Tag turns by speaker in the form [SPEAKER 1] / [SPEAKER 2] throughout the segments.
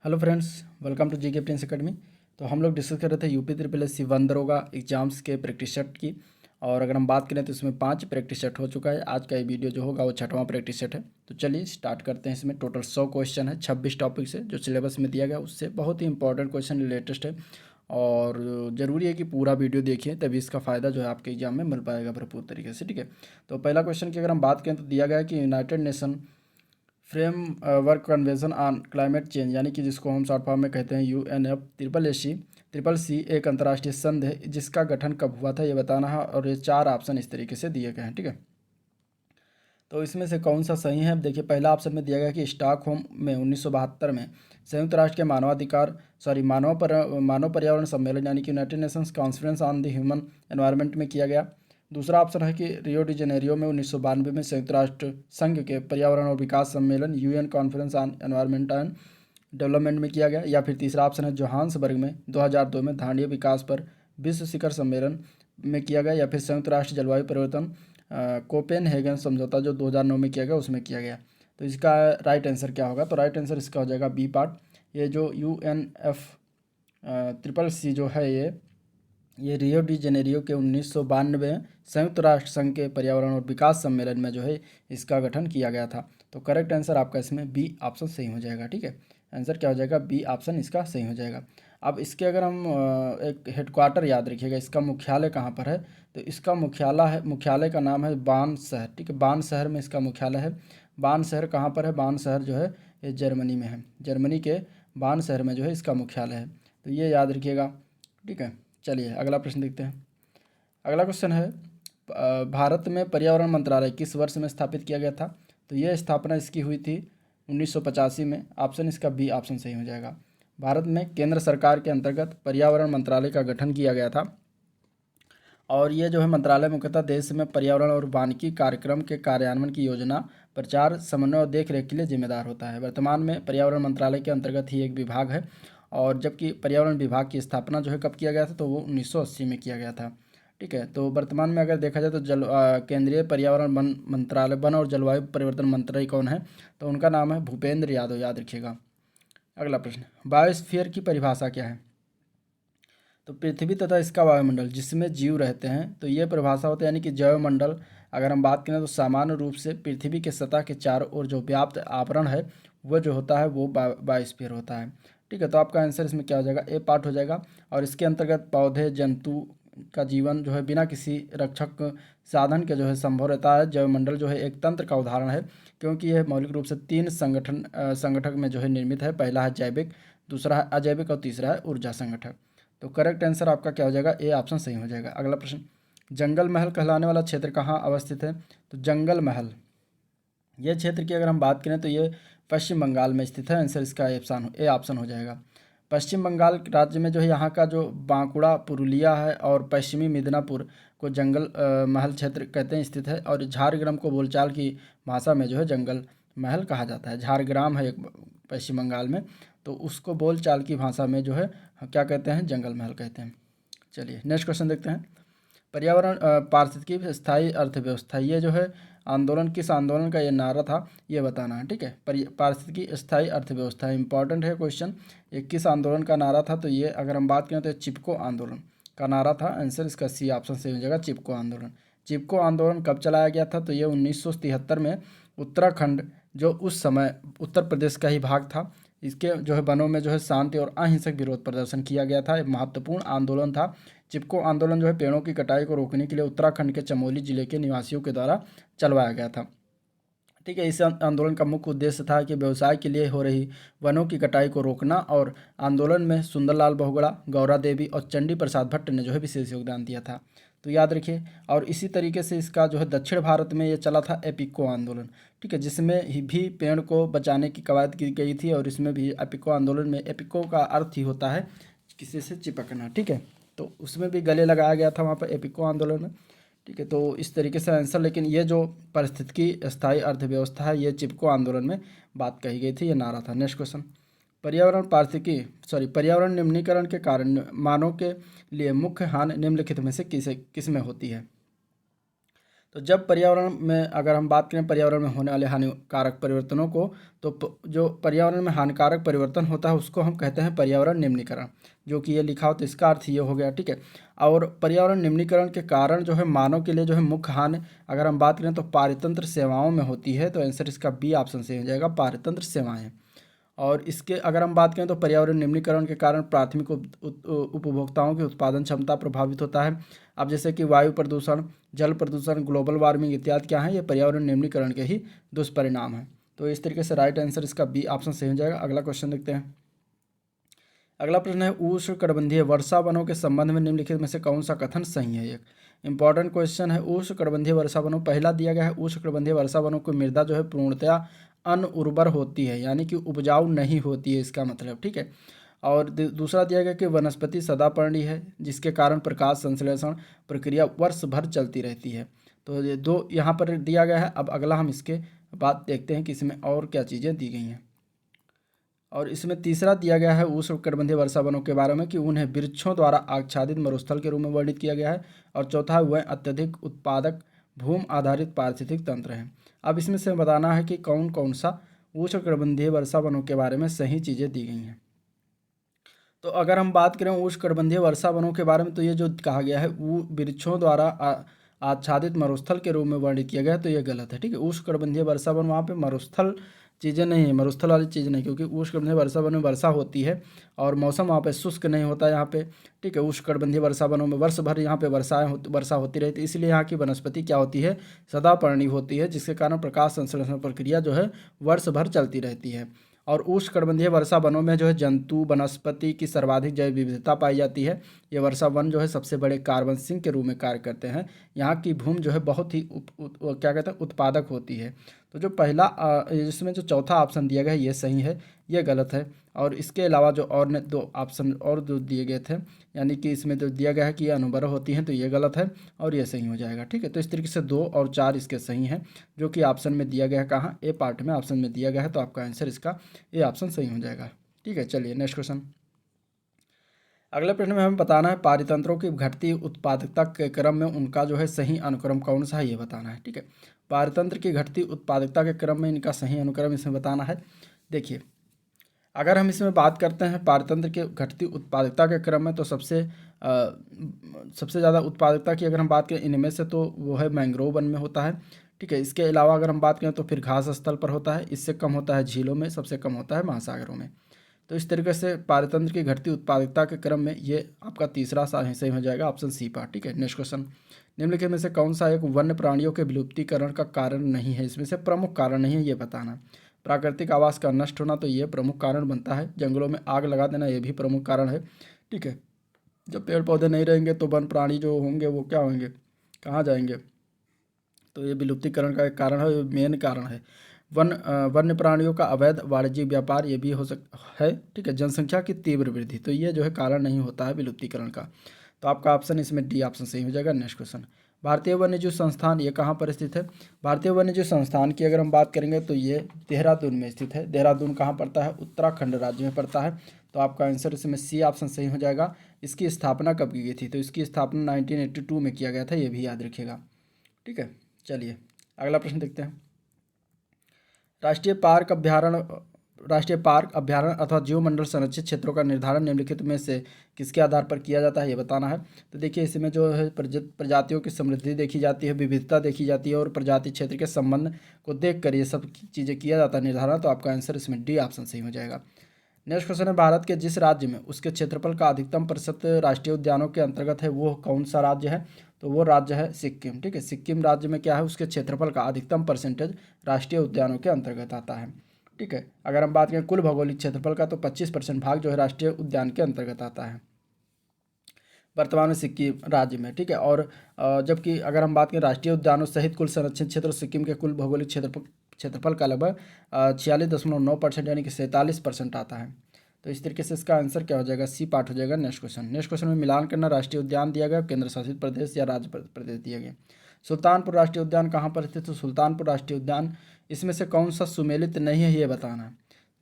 [SPEAKER 1] Hello friends, welcome to GK prince academy. तो हम लोग डिस्कस कर रहे थे UP triple S C one दरोगा एग्जाम्स के प्रैक्टिस सेट की। और अगर हम बात करें तो इसमें 5 प्रैक्टिस सेट हो चुका है। आज का ये वीडियो जो होगा वो 6वां प्रैक्टिस सेट है। तो चलिए स्टार्ट करते हैं। इसमें टोटल 100 क्वेश्चन है 26 टॉपिक से, जो सिलेबस में दिया गया उससे बहुत ही इंपॉर्टेंट क्वेश्चन लेटेस्ट है। और ज़रूरी है कि पूरा वीडियो देखिए, तभी इसका फ़ायदा जो है आपके एग्जाम में मिल पाएगा भरपूर तरीके से। ठीक है, तो पहला क्वेश्चन की अगर हम बात करें तो दिया गया है कि United nation frame work convention on climate change, यानी कि जिसको हम शॉर्ट फॉर्म में कहते हैं यूएनएफ ट्रिपल सी एक अंतर्राष्ट्रीय संघ है जिसका गठन कब हुआ था ये बताना है। और ये 4 ऑप्शन इस तरीके से दिए गए हैं। ठीक है, तो इसमें से कौन सा सही है? अब देखिए, पहला ऑप्शन में दिया गया कि स्टॉकहोम में 1972 में संयुक्त राष्ट्र के मानव पर्यावरण सम्मेलन यानी कि United Nations conference on the human environment में किया गया। दूसरा ऑप्शन है कि रियो डी जेनेरियो में 1992 में संयुक्त राष्ट्र संघ के पर्यावरण और विकास सम्मेलन UN conference on environment and development में किया गया। या फिर तीसरा ऑप्शन है जोहान्सबर्ग में 2002 में धारणीय विकास पर विश्व शिखर सम्मेलन में किया गया। या फिर संयुक्त राष्ट्र जलवायु परिवर्तन कोपेनहेगन समझौता जो 2009 में किया गया उसमें किया गया। तो इसका राइट आंसर क्या होगा? तो राइट आंसर इसका हो जाएगा बी पार्ट। ये जो यूएनएफ ट्रिपल सी जो है ये रियो डी जेनेरियो के 1992 संयुक्त राष्ट्र संघ के पर्यावरण और विकास सम्मेलन में जो है इसका गठन किया गया था। तो करेक्ट आंसर आपका इसमें बी ऑप्शन सही हो जाएगा। ठीक है, आंसर क्या हो जाएगा? बी ऑप्शन इसका सही हो जाएगा। अब इसके अगर हम एक हेडक्वार्टर याद रखिएगा, इसका मुख्यालय कहाँ पर है? तो इसका मुख्यालय का नाम है बान शहर। ठीक है, बान शहर में इसका मुख्यालय है। बान शहर कहाँ पर है? बान शहर जो है ये जर्मनी में है। जर्मनी के बान शहर में जो है इसका मुख्यालय है। तो ये याद रखिएगा। ठीक है, चलिए अगला प्रश्न देखते हैं। अगला क्वेश्चन है भारत में पर्यावरण मंत्रालय किस वर्ष में स्थापित किया गया था? तो ये स्थापना इसकी हुई थी 1985 में। ऑप्शन इसका बी ऑप्शन सही हो जाएगा। भारत में केंद्र सरकार के अंतर्गत पर्यावरण मंत्रालय का गठन किया गया था। और ये जो है मंत्रालय मुख्यतः देश में पर्यावरण और वानिकी कार्यक्रम के कार्यान्वयन की योजना, प्रचार, समन्वय और देखरेख के लिए जिम्मेदार होता है। वर्तमान में पर्यावरण मंत्रालय के अंतर्गत ही एक विभाग है। और जबकि पर्यावरण विभाग की स्थापना जो है कब किया गया था? तो वो 1980 में किया गया था। ठीक है, तो वर्तमान में अगर देखा जाए तो केंद्रीय पर्यावरण वन मंत्रालय वन और जलवायु परिवर्तन मंत्री कौन है? तो उनका नाम है भूपेंद्र यादव, याद रखिएगा। अगला प्रश्न, बायोस्फीयर की परिभाषा क्या है? तो पृथ्वी तथा इसका वायुमंडल जिसमें जीव रहते हैं, तो ये परिभाषा होता है। यानी कि जैवमंडल अगर हम बात करें तो सामान्य रूप से पृथ्वी के सतह के चारों ओर जो व्याप्त आवरण है वो जो होता है वो बायोस्फीयर होता है। ठीक है, तो आपका आंसर इसमें क्या हो जाएगा? ए पार्ट हो जाएगा। और इसके अंतर्गत पौधे जंतु का जीवन जो है बिना किसी रक्षक साधन के जो है संभव रहता है। जैवमंडल जो है एक तंत्र का उदाहरण है, क्योंकि यह मौलिक रूप से 3 संगठक में जो है निर्मित है। पहला है जैविक, दूसरा है अजैविक और तीसरा है ऊर्जा संगठक। तो करेक्ट आंसर आपका क्या हो जाएगा? ए ऑप्शन सही हो जाएगा। अगला प्रश्न, जंगल महल कहलाने वाला क्षेत्र कहाँ अवस्थित है? तो जंगल महल ये क्षेत्र की अगर हम बात करें तो ये पश्चिम बंगाल में स्थित है। आंसर इसका ए ऑप्शन हो जाएगा। पश्चिम बंगाल राज्य में जो है यहाँ का जो बांकुड़ा, पुरुलिया है और पश्चिमी मिदनापुर को जंगल महल क्षेत्र कहते हैं स्थित है। और झारग्राम को बोलचाल की भाषा में जो है जंगल महल कहा जाता है। झारग्राम है एक पश्चिम बंगाल में, तो उसको बोलचाल की भाषा में जो है क्या कहते हैं? जंगल महल कहते हैं। चलिए नेक्स्ट क्वेश्चन देखते हैं। पर्यावरण पारिस्थितिकी स्थायी अर्थव्यवस्था, ये जो है आंदोलन किस आंदोलन का ये नारा था ये बताना है। ठीक है, पारिस्थितिकी स्थायी अर्थव्यवस्था इंपॉर्टेंट है क्वेश्चन। ये किस आंदोलन का नारा था? तो ये अगर हम बात करें तो चिपको आंदोलन का नारा था। आंसर इसका सी ऑप्शन से हो जाएगा, चिपको आंदोलन। चिपको आंदोलन कब चलाया गया था? तो ये 1973 में उत्तराखंड जो उस समय उत्तर प्रदेश का ही भाग था, इसके जो है वनों में जो है शांति और अहिंसक विरोध प्रदर्शन किया गया था। एक महत्वपूर्ण आंदोलन था। चिपको आंदोलन जो है पेड़ों की कटाई को रोकने के लिए उत्तराखंड के चमोली जिले के निवासियों के द्वारा चलवाया गया था। ठीक है, इस आंदोलन का मुख्य उद्देश्य था कि व्यवसाय के लिए हो रही वनों की कटाई को रोकना। और आंदोलन में सुंदरलाल बहुगुणा, गौरा देवी और चंडी प्रसाद भट्ट ने जो है विशेष योगदान दिया था। तो याद रखिए। और इसी तरीके से इसका जो है दक्षिण भारत में ये चला था एपिको आंदोलन। ठीक है, जिसमें ही भी पेड़ को बचाने की कवायद की गई थी। और इसमें भी एपिको आंदोलन में एपिको का अर्थ ही होता है किसी से चिपकना। ठीक है, तो उसमें भी गले लगाया गया था वहाँ पर एपिको आंदोलन में। ठीक है, तो इस तरीके से आंसर। लेकिन ये जो पारिस्थितिकी स्थायी अर्थव्यवस्था है ये चिपको आंदोलन में बात कही गई थी, ये नारा था। नेक्स्ट क्वेश्चन, पर्यावरण निम्नीकरण के कारण मानव के लिए मुख्य हानि निम्नलिखित में से किस में होती है? तो जब पर्यावरण में अगर हम बात करें पर्यावरण में होने वाले हानिकारक परिवर्तनों को, तो जो पर्यावरण में हानिकारक परिवर्तन होता है उसको हम कहते हैं पर्यावरण निम्नीकरण, जो कि ये लिखा हो तो इसका अर्थ ये हो गया, ठीक है। और पर्यावरण निम्नीकरण के कारण जो है मानव के लिए जो है मुख्य हानि अगर हम बात करें तो पारितंत्र सेवाओं में होती है, तो आंसर इसका बी ऑप्शन से हो जाएगा, पारितंत्र सेवाएँ। और इसके अगर हम बात करें तो पर्यावरण निम्नीकरण के कारण प्राथमिक उपभोक्ताओं की उत्पादन क्षमता प्रभावित होता है। अब जैसे कि वायु प्रदूषण, जल प्रदूषण, ग्लोबल वार्मिंग इत्यादि क्या है, ये पर्यावरण निम्नीकरण के ही दुष्परिणाम हैं। तो इस तरीके से राइट आंसर इसका बी ऑप्शन सही हो जाएगा। अगला क्वेश्चन देखते हैं। अगला प्रश्न है उष्णकटिबंधीय वर्षा वनों के संबंध में निम्नलिखित में से कौन सा कथन सही है। एक इंपॉर्टेंट क्वेश्चन है। उष्णकटिबंधीय वर्षा वनों, पहला दिया गया है उष्णकटिबंधीय वर्षा वनों की मृदा जो है पूर्णतया अनउर्वर होती है, यानी कि उपजाऊ नहीं होती है, इसका मतलब, ठीक है। और दूसरा दिया गया कि वनस्पति सदापर्णी है, जिसके कारण प्रकाश संश्लेषण प्रक्रिया वर्ष भर चलती रहती है। तो ये दो यहाँ पर दिया गया है। अब अगला हम इसके बाद देखते हैं कि इसमें और क्या चीज़ें दी गई हैं। और इसमें तीसरा दिया गया है उष्णकटिबंधीय वर्षा वनों के बारे में कि उन्हें वृक्षों द्वारा आच्छादित मरुस्थल के रूप में वर्णित किया गया है। और चौथा वह अत्यधिक उत्पादक भूमि आधारित पारिस्थितिक तंत्र है। अब इसमें से बताना है कि कौन कौन सा उष्णकटिबंधीय वर्षा वनों के बारे में सही चीज़ें दी गई हैं। तो अगर हम बात करें उष्णकटिबंधीय वर्षा वनों के बारे में, तो ये जो कहा गया है वो वृक्षों द्वारा आच्छादित मरुस्थल के रूप में वर्णित किया गया है, तो ये गलत है, ठीक है। उष्णकटिबंधीय वर्षा वन वहाँ पे मरुस्थल चीज़ें नहीं है, मरुस्थल वाली चीज़ नहीं, क्योंकि उष्णकटिबंधीय वर्षा वन में वर्षा होती है और मौसम वहाँ पे शुष्क नहीं होता यहाँ पे, ठीक है। उष्णकटिबंधीय वर्षा वनों में वर्ष भर यहाँ पे वर्षा होती रहती है, इसलिए यहाँ की वनस्पति क्या होती है, सदापर्णी होती है, जिसके कारण प्रकाश संश्लेषण प्रक्रिया जो है वर्ष भर चलती रहती है। और उष्णकटिबंधीय वर्षा वनों में जो है जंतु वनस्पति की सर्वाधिक जैव विविधता पाई जाती है। ये वर्षा वन जो है सबसे बड़े कार्बन सिंक के रूप में कार्य करते हैं। यहाँ की भूमि जो है बहुत ही क्या कहते हैं उत्पादक होती है। तो जो पहला इसमें जो चौथा ऑप्शन दिया गया है ये सही है, ये गलत है। और इसके अलावा जो और ने दो ऑप्शन और जो दिए गए थे, यानी कि इसमें जो दिया गया है कि ये अनुभव होती हैं, तो ये गलत है और ये सही हो जाएगा, ठीक है। तो इस तरीके से 2 और 4 इसके सही हैं, जो कि ऑप्शन में दिया गया है, कहाँ, ए पार्ट में ऑप्शन में दिया गया है, तो आपका आंसर इसका ए ऑप्शन सही हो जाएगा, ठीक है। चलिए नेक्स्ट क्वेश्चन। अगले प्रश्न में हमें बताना है पारितंत्रों की घटती उत्पादकता के क्रम में उनका जो है सही अनुक्रम कौन सा है, ये बताना है, ठीक है। पारितंत्र की घटती उत्पादकता के क्रम में इनका सही अनुक्रम इसमें बताना है। देखिए, अगर हम इसमें बात करते हैं पारतंत्र के घटती उत्पादकता के क्रम में, तो सबसे ज़्यादा उत्पादकता की अगर हम बात करें इनमें से, तो वो है मैंग्रोव वन में होता है, ठीक है। इसके अलावा अगर हम बात करें तो फिर घास स्थल पर होता है, इससे कम होता है झीलों में, सबसे कम होता है महासागरों में। तो इस तरीके से पारतंत्र की घटती उत्पादकता के क्रम में ये आपका तीसरा सही हो जाएगा, ऑप्शन सी पार्ट, ठीक है। Next question. निम्नलिखित में से कौन सा एक वन्य प्राणियों के विलुप्तीकरण का कारण नहीं है, इसमें से प्रमुख कारण नहीं है, ये बताना। प्राकृतिक आवास का नष्ट होना, तो ये प्रमुख कारण बनता है। जंगलों में आग लगा देना, ये भी प्रमुख कारण है, ठीक है। जब पेड़ पौधे नहीं रहेंगे तो वन प्राणी जो होंगे वो क्या होंगे, कहाँ जाएंगे, तो ये विलुप्तीकरण का एक कारण है, ये मेन कारण है। वन्य प्राणियों का अवैध वाणिज्यिक व्यापार, ये भी हो सकता है, ठीक है। जनसंख्या की तीव्र वृद्धि, तो ये जो है कारण नहीं होता है विलुप्तीकरण का। तो आपका ऑप्शन इसमें डी ऑप्शन सही हो जाएगा। Next question. भारतीय वन्यजीव संस्थान ये कहाँ पर स्थित है। भारतीय वन्यजीव संस्थान की अगर हम बात करेंगे तो ये देहरादून में स्थित है। देहरादून कहाँ पड़ता है, उत्तराखंड राज्य में पड़ता है। तो आपका आंसर इसमें सी ऑप्शन सही हो जाएगा। इसकी स्थापना कब की गई थी, तो इसकी स्थापना 1982 में किया गया था, ये भी याद रखिएगा, ठीक है। चलिए अगला प्रश्न देखते हैं। राष्ट्रीय पार्क अभ्यारण्य अथवा जीवमंडल संरक्षित क्षेत्रों का निर्धारण निम्नलिखित में से किसके आधार पर किया जाता है, ये बताना है। तो देखिए, इसमें जो है प्रजातियों की समृद्धि देखी जाती है, विविधता देखी जाती है और प्रजाति क्षेत्र के संबंध को देख कर ये सब चीज़ें किया जाता है निर्धारण। तो आपका आंसर इसमें डी ऑप्शन सही हो जाएगा। नेक्स्ट क्वेश्चन है, भारत के जिस राज्य में उसके क्षेत्रफल का अधिकतम प्रतिशत राष्ट्रीय उद्यानों के अंतर्गत है वो कौन सा राज्य है, तो वो राज्य है सिक्किम, ठीक है। सिक्किम राज्य में क्या है, उसके क्षेत्रफल का अधिकतम परसेंटेज राष्ट्रीय उद्यानों के अंतर्गत आता है, ठीक है। अगर हम बात करें कुल भौगोलिक क्षेत्रफल का, तो 25% भाग जो है राष्ट्रीय उद्यान के अंतर्गत आता है वर्तमान में सिक्किम राज्य में, ठीक है। और जबकि अगर हम बात करें राष्ट्रीय उद्यानों सहित कुल संरक्षित क्षेत्र, सिक्किम के कुल भौगोलिक क्षेत्रफल का लगभग 46.9% यानी कि 47% आता है। तो इस तरीके से इसका आंसर क्या हो जाएगा, सी पार्ट हो जाएगा। नेक्स्ट क्वेश्चन में मिलान करना, राष्ट्रीय उद्यान दिया गया, केंद्र शासित प्रदेश या राज्य प्रदेश दिया गया। सुल्तानपुर राष्ट्रीय उद्यान कहाँ पर स्थित है, तो सुल्तानपुर राष्ट्रीय उद्यान इसमें से कौन सा सुमेलित नहीं है, ये बताना है,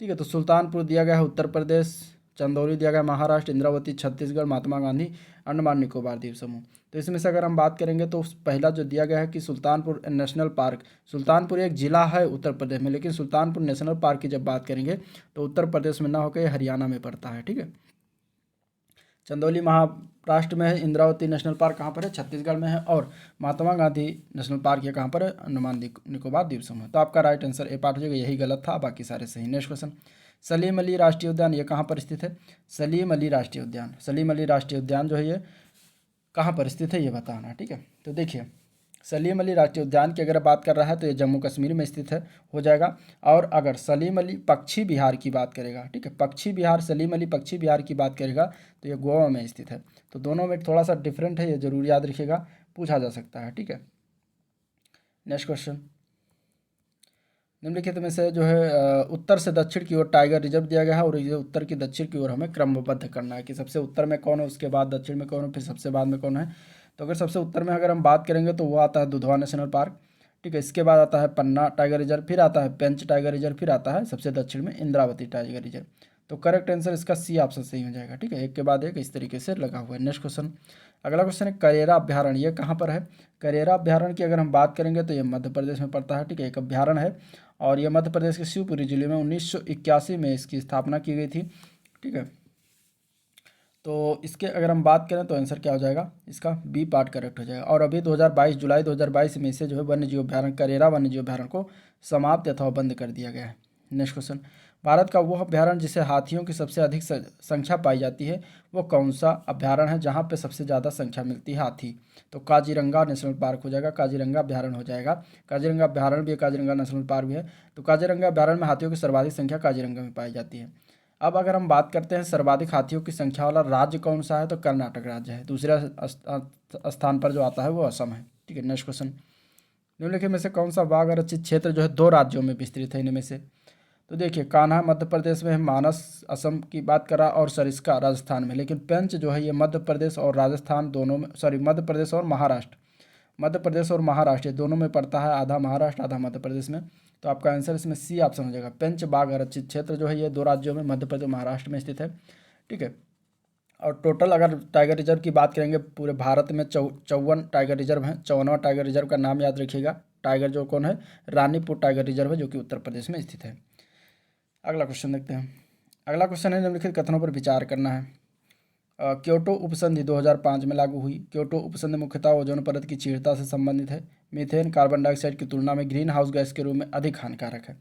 [SPEAKER 1] ठीक है। तो सुल्तानपुर दिया गया है उत्तर प्रदेश, चंदौली दिया गया महाराष्ट्र, इंद्रावती छत्तीसगढ़, महात्मा गांधी अंडमान निकोबार द्वीप समूह। तो इसमें से अगर हम बात करेंगे तो पहला जो दिया गया है कि सुल्तानपुर नेशनल पार्क, सुल्तानपुर एक जिला है उत्तर प्रदेश में, लेकिन सुल्तानपुर नेशनल पार्क की जब बात करेंगे तो उत्तर प्रदेश में ना होकर हरियाणा में पड़ता है। ठीक है, चंदौली महाराष्ट्र में है, इंद्रावती नेशनल पार्क कहाँ पर है, छत्तीसगढ़ में है, और महात्मा गांधी नेशनल पार्क ये कहाँ पर है, अंडमान निकोबार द्वीप समूह। तो आपका राइट आंसर ए पार्ट हो जाएगा, यही गलत था, बाकी सारे सही। नेक्स्ट क्वेश्चन, सलीम अली राष्ट्रीय उद्यान ये कहाँ पर स्थित है, सलीम अली राष्ट्रीय उद्यान, सलीम अली राष्ट्रीय उद्यान जो है ये कहाँ पर स्थित है ये बताना। ठीक है, तो देखिए सलीम अली राष्ट्रीय उद्यान की अगर बात कर रहा है तो ये जम्मू कश्मीर में स्थित है, हो जाएगा। और अगर सलीम अली पक्षी विहार की बात करेगा, ठीक है, पक्षी विहार, सलीम अली पक्षी विहार की बात करेगा तो ये गोवा में स्थित है। तो दोनों में थोड़ा सा डिफरेंट है, ये जरूर याद रखिएगा, पूछा जा सकता है। ठीक है, नेक्स्ट क्वेश्चन, निम्नलिखित में से जो है उत्तर से दक्षिण की ओर टाइगर रिजर्व दिया गया है, और ये उत्तर की दक्षिण की ओर हमें क्रमबद्ध करना है कि सबसे उत्तर में कौन है, उसके बाद दक्षिण में कौन है, फिर सबसे बाद में कौन है। तो अगर सबसे उत्तर में अगर हम बात करेंगे तो वो आता है दुधवा नेशनल पार्क। ठीक है, इसके बाद आता है पन्ना टाइगर रिजर्व, फिर आता है पेंच टाइगर रिजर्व, फिर आता है सबसे दक्षिण में इंद्रावती टाइगर रिजर्व। तो करेक्ट आंसर इसका सी ऑप्शन सही हो जाएगा। ठीक है, एक के बाद एक इस तरीके से लगा हुआ है। नेक्स्ट क्वेश्चन, अगला क्वेश्चन है करेरा अभ्यारण्य, ये कहाँ पर है, करेरा अभ्यारण्य की अगर हम बात करेंगे तो ये मध्य प्रदेश में पड़ता है। ठीक है, एक अभ्यारण्य है और ये मध्य प्रदेश के शिवपुरी जिले में 1981 में इसकी स्थापना की गई थी। ठीक है, तो इसके अगर हम बात करें तो आंसर क्या हो जाएगा, इसका बी पार्ट करेक्ट हो जाएगा। और अभी 2022 जुलाई 2022 में से जो है वन्य जीव अभ्यारण्य करेरा वन्य जीव अभ्यारण्य को समाप्त अथवा बंद कर दिया गया है। नेक्स्ट क्वेश्चन, भारत का वह अभ्यारण्य जिसे हाथियों की सबसे अधिक संख्या पाई जाती है वो कौन सा अभ्यारण्य है जहाँ पे सबसे ज़्यादा संख्या मिलती है हाथी। तो काजीरंगा नेशनल पार्क हो जाएगा, काजीरंगा अभ्यारण्य हो जाएगा। काजीरंगा अभ्यारण्य भी है, काजीरंगा नेशनल पार्क भी है। तो काजीरंगा अभ्यारण्य में हाथियों की सर्वाधिक संख्या काजीरंगा में पाई जाती है। अब अगर हम बात करते हैं सर्वाधिक हाथियों की संख्या वाला राज्य कौन सा है, तो कर्नाटक राज्य है। दूसरा स्थान पर जो आता है वो असम है। ठीक है, नेक्स्ट क्वेश्चन, निम्नलिखित में से कौन सा बाघ आरक्षित क्षेत्र जो है 2 राज्यों में विस्तृत है इनमें से। तो देखिए कान्हा मध्य प्रदेश में है, मानस असम की बात करा, और सरिस्का राजस्थान में। लेकिन पेंच जो है ये मध्य प्रदेश और राजस्थान दोनों में, सॉरी मध्य प्रदेश और महाराष्ट्र, मध्य प्रदेश और महाराष्ट्र ये दोनों में पड़ता है, आधा महाराष्ट्र आधा मध्य प्रदेश में। तो आपका आंसर इसमें सी ऑप्शन हो जाएगा। पेंच बाघ आरक्षित क्षेत्र जो है ये 2 राज्यों में मध्य प्रदेश महाराष्ट्र में स्थित है। ठीक है, और टोटल अगर टाइगर रिजर्व की बात करेंगे पूरे भारत में 54 टाइगर रिजर्व हैं। 54वां टाइगर रिजर्व का नाम याद रखिएगा। टाइगर जो कौन है, रानीपुर टाइगर रिजर्व है जो कि उत्तर प्रदेश में स्थित है। अगला क्वेश्चन देखते हैं। अगला क्वेश्चन है निम्नलिखित कथनों पर विचार करना है। क्योटो उपसंधि 2005 में लागू हुई। क्योटो उपसंधि मुख्यतः ओजोन परत की क्षीणता से संबंधित है। मीथेन कार्बन डाइऑक्साइड की तुलना में ग्रीन हाउस गैस के रूप में अधिक हानिकारक है।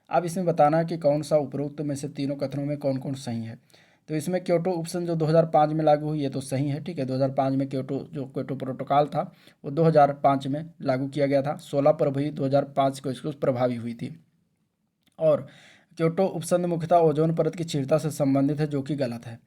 [SPEAKER 1] अब इसमें बताना है कि कौन सा उपरोक्त में से तीनों कथनों में कौन कौन सही है। तो इसमें क्योटो उपसंधि जो 2005 में लागू हुई ये तो सही है। ठीक है, 2005 में क्योटो प्रोटोकॉल था वो 2005 में लागू किया गया था। 16 फरवरी 2005 को इसको प्रभावी हुई थी। और क्योटो उपसंधि मुख्यतः ओजोन परत की क्षीणता से संबंधित है जो कि गलत है।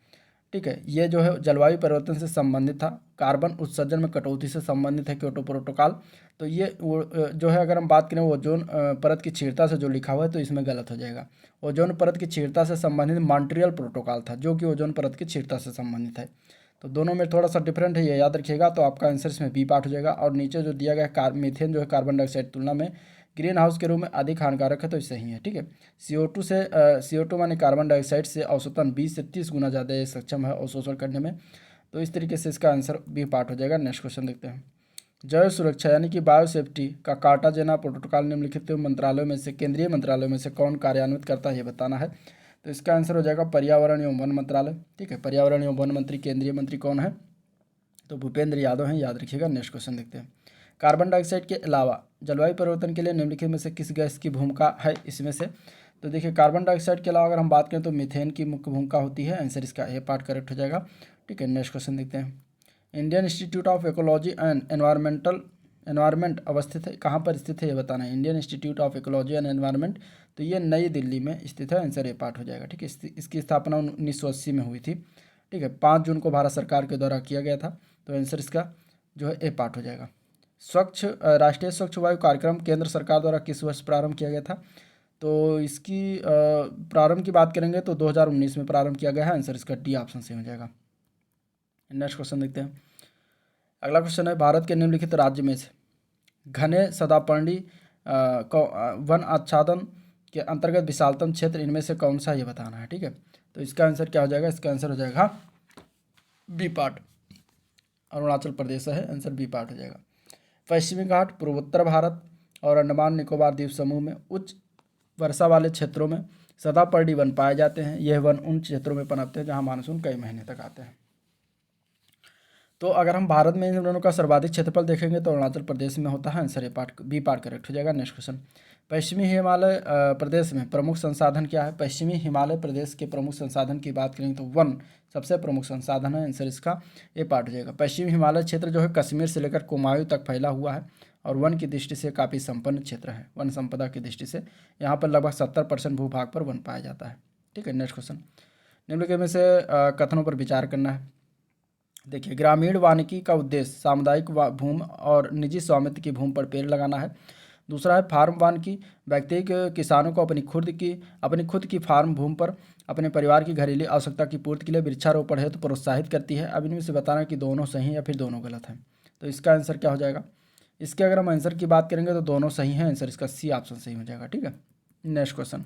[SPEAKER 1] ठीक है, ये जो है जलवायु परिवर्तन से संबंधित था, कार्बन उत्सर्जन में कटौती से संबंधित है क्योटो प्रोटोकॉल। तो ये जो है अगर हम बात करें ओजोन परत की क्षीणता से जो लिखा हुआ है तो इसमें गलत हो जाएगा। ओजोन परत की क्षीणता से संबंधित मॉन्ट्रियल प्रोटोकॉल था जो कि ओजोन परत की क्षीणता से संबंधित है। तो दोनों में थोड़ा सा डिफरेंट है, ये याद रखिएगा। तो आपका आंसर इसमें बी पार्ट हो जाएगा। और नीचे जो दिया गया मीथेन जो है कार्बन डाइऑक्साइड तुलना में ग्रीन हाउस के रूप में अधिक हानिकारक है, तो सही है। ठीक है, CO2 माने कार्बन डाइऑक्साइड से औसतन 20 से 30 गुना ज़्यादा ये सक्षम है अवशोषण करने में। तो इस तरीके से इसका आंसर बी पार्ट हो जाएगा। नेक्स्ट क्वेश्चन देखते हैं। जैव सुरक्षा यानी कि बायो सेफ्टी का कार्टाजेना प्रोटोकॉल निम्नलिखित मंत्रालयों में से केंद्रीय मंत्रालयों में से कौन कार्यान्वित करता है ये बताना है। तो इसका आंसर हो जाएगा पर्यावरण एवं वन मंत्रालय। ठीक है, पर्यावरण एवं वन मंत्री केंद्रीय मंत्री कौन है, तो भूपेंद्र यादव हैं, याद रखिएगा। नेक्स्ट क्वेश्चन देखते हैं। कार्बन डाइऑक्साइड के अलावा जलवायु परिवर्तन के लिए निम्नलिखित में से किस गैस की भूमिका है इसमें से। तो देखिए कार्बन डाइऑक्साइड के अलावा अगर हम बात करें तो मीथेन की मुख्य भूमिका होती है। आंसर इसका ए पार्ट करेक्ट हो जाएगा। ठीक है, नेक्स्ट क्वेश्चन देखते हैं। Indian institute of ecology and environment अवस्थित है, कहाँ पर स्थित है ये बताना है। Indian institute of ecology and environment, तो ये नई दिल्ली में स्थित है। आंसर ए पार्ट हो जाएगा। ठीक है, इसकी स्थापना 1980 में हुई थी। ठीक है, 5 जून को भारत सरकार के द्वारा किया गया था। तो आंसर इसका जो है ए पार्ट हो जाएगा। राष्ट्रीय स्वच्छ वायु कार्यक्रम केंद्र सरकार द्वारा किस वर्ष प्रारंभ किया गया था। तो इसकी प्रारंभ की बात करेंगे तो 2019 में प्रारंभ किया गया है। आंसर इसका डी ऑप्शन से हो जाएगा। नेक्स्ट क्वेश्चन देखते हैं। अगला क्वेश्चन है भारत के निम्नलिखित राज्य में से घने सदापर्णी वन आच्छादन के अंतर्गत विशालतम क्षेत्र इनमें से कौन सा, ये बताना है। ठीक है, तो इसका आंसर क्या हो जाएगा, इसका आंसर हो जाएगा बी पार्ट, अरुणाचल प्रदेश है, आंसर बी पार्ट हो जाएगा। पश्चिमी घाट पूर्वोत्तर भारत और अंडमान निकोबार द्वीप समूह में उच्च वर्षा वाले क्षेत्रों में सदापर्णी वन पाए जाते हैं। यह वन उन क्षेत्रों में पनपते हैं जहां मानसून कई महीने तक आते हैं। तो अगर हम भारत में इन दोनों का सर्वाधिक क्षेत्रफल देखेंगे तो अरुणाचल प्रदेश में होता है, answer A part B part correct हो जाएगा। नेक्स्ट क्वेश्चन, पश्चिमी हिमालय प्रदेश में प्रमुख संसाधन क्या है। पश्चिमी हिमालय प्रदेश के प्रमुख संसाधन की बात करेंगे तो वन सबसे प्रमुख संसाधन है, आंसर इसका ए पार्ट हो जाएगा। पश्चिमी हिमालय क्षेत्र जो है कश्मीर से लेकर कुमाऊं तक फैला हुआ है और वन की दृष्टि से काफ़ी संपन्न क्षेत्र है। वन संपदा की दृष्टि से यहाँ पर लगभग 70% भूभाग पर वन पाया जाता है। ठीक है, नेक्स्ट क्वेश्चन, निम्नलिखित में से कथनों पर विचार करना है। देखिए, ग्रामीण वानिकी का उद्देश्य सामुदायिक भूमि और निजी स्वामित्व की भूमि पर पेड़ लगाना है। दूसरा है फार्म वानिकी, व्यक्तिगत किसानों को अपनी खुद की फार्म भूमि पर अपने परिवार की घरेलू आवश्यकता की पूर्ति के लिए वृक्षारोपण है तो प्रोत्साहित करती है। अब इनमें से बताना कि दोनों सही हैं या फिर दोनों गलत हैं। तो इसका आंसर क्या हो जाएगा, इसके अगर हम आंसर की बात करेंगे तो दोनों सही हैं, आंसर इसका सी ऑप्शन सही हो जाएगा। ठीक है, नेक्स्ट क्वेश्चन,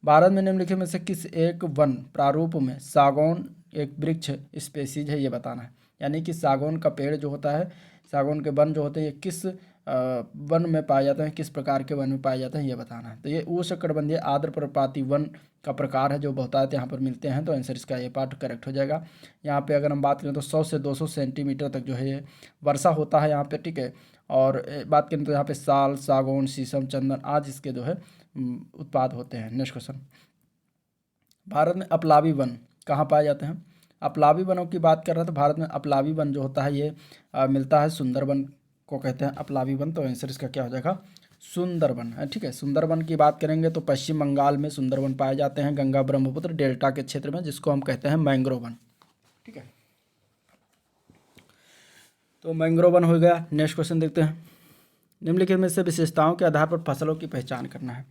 [SPEAKER 1] भारत में निम्नलिखित में से किस एक वन प्रारूप में सागौन एक वृक्ष स्पेसीज है, ये बताना है। यानी कि सागौन का पेड़ जो होता है, सागौन के वन जो होते हैं ये किस वन में पाए जाते हैं, किस प्रकार के वन में पाए जाते हैं, ये बताना है। तो ये उष्णकटिबंधीय आर्द्र पर्णपाती वन का प्रकार है जो बहुतायत यहाँ पर मिलते हैं, तो आंसर इसका ये पार्ट करेक्ट हो जाएगा। यहाँ पे अगर हम बात करें तो 100 से 200 सेंटीमीटर तक जो है ये वर्षा होता है यहाँ पे। ठीक है, और बात करें तो यहाँ पे साल, सागौन, शीशम, चंदन आज इसके जो है उत्पाद होते हैं। नेक्स्ट क्वेश्चन, भारत में अपलावी वन कहाँ पाए जाते हैं। अपलावी वनों की बात कर रहे हैं तो भारत में अपलावी वन जो होता है ये मिलता है सुंदरबन को कहते हैं अपलावी वन, तो आंसर इसका क्या हो जाएगा, सुंदरबन है। ठीक है, सुंदरबन की बात करेंगे तो पश्चिम बंगाल में सुंदरबन पाए जाते हैं, गंगा ब्रह्मपुत्र डेल्टा के क्षेत्र में, जिसको हम कहते हैं मैंग्रोव वन। ठीक है, तो मैंग्रोव वन हो गया। नेक्स्ट क्वेश्चन देखते हैं, निम्नलिखित में से विशेषताओं के आधार पर फसलों की पहचान करना है।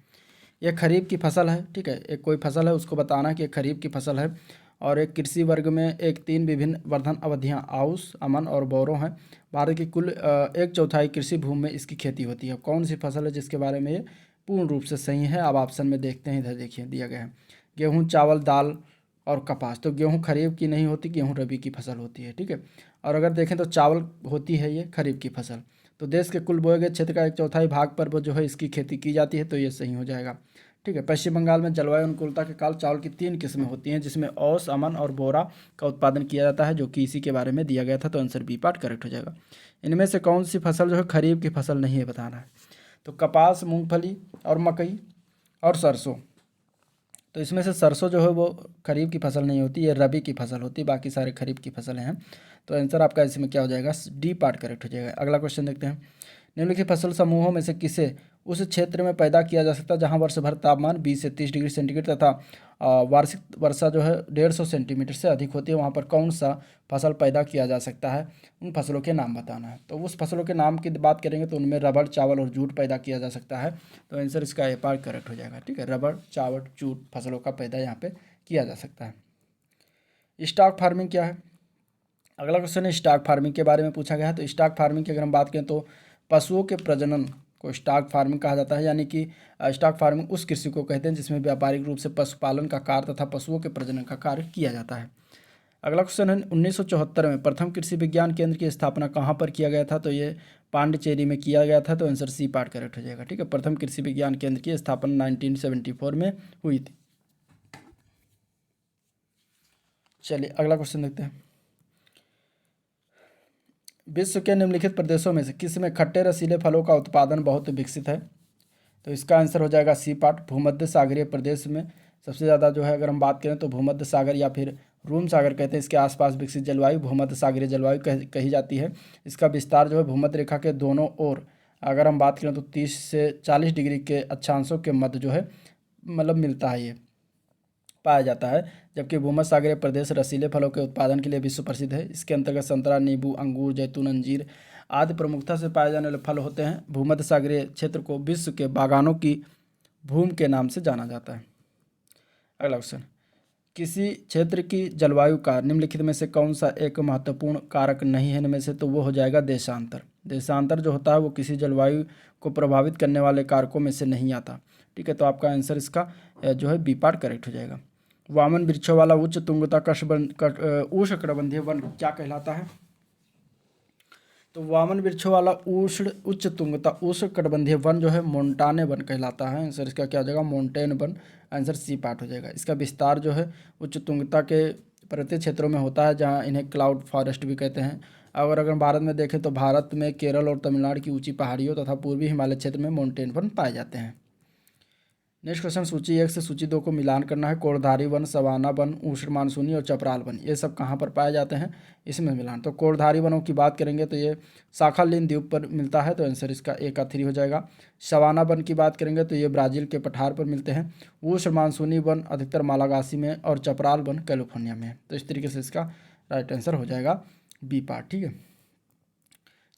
[SPEAKER 1] यह खरीफ की फसल है। ठीक है, एक कोई फसल है उसको बताना है कि खरीफ की फसल है और एक कृषि वर्ग में एक 3 विभिन्न वर्धन अवधियां आउस, अमन और बोरो हैं। भारत की कुल 1/4 कृषि भूमि में इसकी खेती होती है। कौन सी फसल है जिसके बारे में ये पूर्ण रूप से सही है, अब ऑप्शन में देखते हैं, इधर देखिए दिया गया है गेहूँ, चावल, दाल और कपास। तो गेहूँ खरीफ की नहीं होती, गेहूँ रबी की फसल होती है। ठीक है, और अगर देखें तो चावल होती है ये खरीफ की फसल। तो देश के कुल बोए गए क्षेत्र का 1/4 भाग पर वो जो है इसकी खेती की जाती है, तो ये सही हो जाएगा। ठीक है, पश्चिम बंगाल में जलवायु अनुकूलता के कारण चावल की 3 किस्में होती हैं जिसमें औस, अमन और बोरा का उत्पादन किया जाता है, जो कि इसी के बारे में दिया गया था, तो आंसर बी पार्ट करेक्ट हो जाएगा। इनमें से कौन सी फसल जो है खरीफ की फसल नहीं है बताना है। तो कपास, मूंगफली और मकई और सरसों, तो इसमें से सरसों जो है वो खरीफ की फसल नहीं होती, ये रबी की फसल होती है, बाकी सारे खरीफ की फसलें हैं। तो आंसर आपका इसमें क्या हो जाएगा, डी पार्ट करेक्ट हो जाएगा। अगला क्वेश्चन देखते हैं, निम्नलिखित फसल समूहों में से किसे उस क्षेत्र में पैदा किया जा सकता है जहां वर्ष भर तापमान 20 से 30 डिग्री सेंटीग्रेड तथा वार्षिक वर्षा जो है 150 सेंटीमीटर से अधिक होती है, वहां पर कौन सा फसल पैदा किया जा सकता है, उन फसलों के नाम बताना है। तो उस फसलों के नाम की बात करेंगे तो उनमें रबड़, चावल और जूट पैदा किया जा सकता है, तो आंसर इसका ए पार्ट करेक्ट हो जाएगा। ठीक है, रबड़, चावल, जूट फसलों का पैदा यहाँ पे किया जा सकता है। स्टॉक फार्मिंग क्या है, अगला क्वेश्चन है स्टॉक फार्मिंग के बारे में पूछा गया है। तो स्टॉक फार्मिंग की अगर हम बात करें तो पशुओं के प्रजनन को स्टॉक फार्मिंग कहा जाता है, यानी कि स्टॉक फार्मिंग उस कृषि को कहते हैं जिसमें व्यापारिक रूप से पशुपालन का कार्य तथा पशुओं के प्रजनन का कार्य किया जाता है। अगला क्वेश्चन है 1974 में प्रथम कृषि विज्ञान केंद्र की स्थापना कहाँ पर किया गया था। तो ये पांडिचेरी में किया गया था, तो आंसर सी पार्ट करेक्ट हो जाएगा। ठीक है, प्रथम कृषि विज्ञान केंद्र की स्थापना 1974 में हुई थी। चलिए अगला क्वेश्चन देखते हैं, विश्व के निम्नलिखित प्रदेशों में से किस में खट्टे रसीले फलों का उत्पादन बहुत विकसित है। तो इसका आंसर हो जाएगा सी पार्ट, भूमध्य सागरीय प्रदेश में सबसे ज़्यादा जो है अगर हम बात करें तो भूमध्य सागर या फिर रूम सागर कहते हैं, इसके आसपास विकसित जलवायु भूमध्य सागरीय जलवायु कही जाती है। इसका विस्तार जो है भूमध्य रेखा के दोनों ओर अगर हम बात करें तो 30 से 40 डिग्री के अक्षांशों के मध्य जो है मतलब मिलता है, ये पाया जाता है। जबकि भूमध्य सागरीय प्रदेश रसीले फलों के उत्पादन के लिए विश्व प्रसिद्ध है। इसके अंतर्गत संतरा, नींबू, अंगूर, जैतून, अंजीर आदि प्रमुखता से पाए जाने वाले फल होते हैं। भूमध्य सागरीय क्षेत्र को विश्व के बागानों की भूमि के नाम से जाना जाता है। अगला क्वेश्चन, किसी क्षेत्र की जलवायु का निम्नलिखित में से कौन सा एक महत्वपूर्ण कारक नहीं है इनमें से, तो वो हो जाएगा देशांतर। देशांतर जो होता है वो किसी जलवायु को प्रभावित करने वाले कारकों में से नहीं आता। ठीक है, तो आपका आंसर इसका जो है बी पार्ट करेक्ट हो जाएगा। वामन वृक्षों वाला उच्च तुंगता उष्णकटिबंधीय वन क्या कहलाता है? तो वामन वृक्षों वाला उच्च तुंगता उष्णकटिबंधीय वन जो है मोंटाने वन कहलाता है। आंसर इसका क्या हो जाएगा? Mountain one. Answer C part हो जाएगा। इसका विस्तार जो है उच्च तुंगता के पर्वतीय क्षेत्रों में होता है, जहाँ इन्हें क्लाउड फॉरेस्ट भी कहते हैं। अगर भारत में देखें तो भारत में केरल और तमिलनाडु की ऊंची पहाड़ियों तथा पूर्वी हिमालय क्षेत्र में मोंटेन वन पाए जाते हैं। नेक्स्ट क्वेश्चन, सूची 1 से सूची 2 को मिलान करना है। कोरधारी वन, सवाना वन, उष्ण मानसूनी और चपराल वन, ये सब कहाँ पर पाए जाते हैं? इसमें मिलान। तो कोरधारी वनों की बात करेंगे तो ये साखालिन द्वीप पर मिलता है, तो आंसर इसका ए का 3 हो जाएगा। सवाना वन की बात करेंगे तो ये ब्राज़ील के पठार पर मिलते हैं। उष्ण मानसूनी वन अधिकतर मालागासी में और चपराल वन कैलिफोर्निया में है। तो इस तरीके से इसका राइट आंसर हो जाएगा बी पार्ट। ठीक है,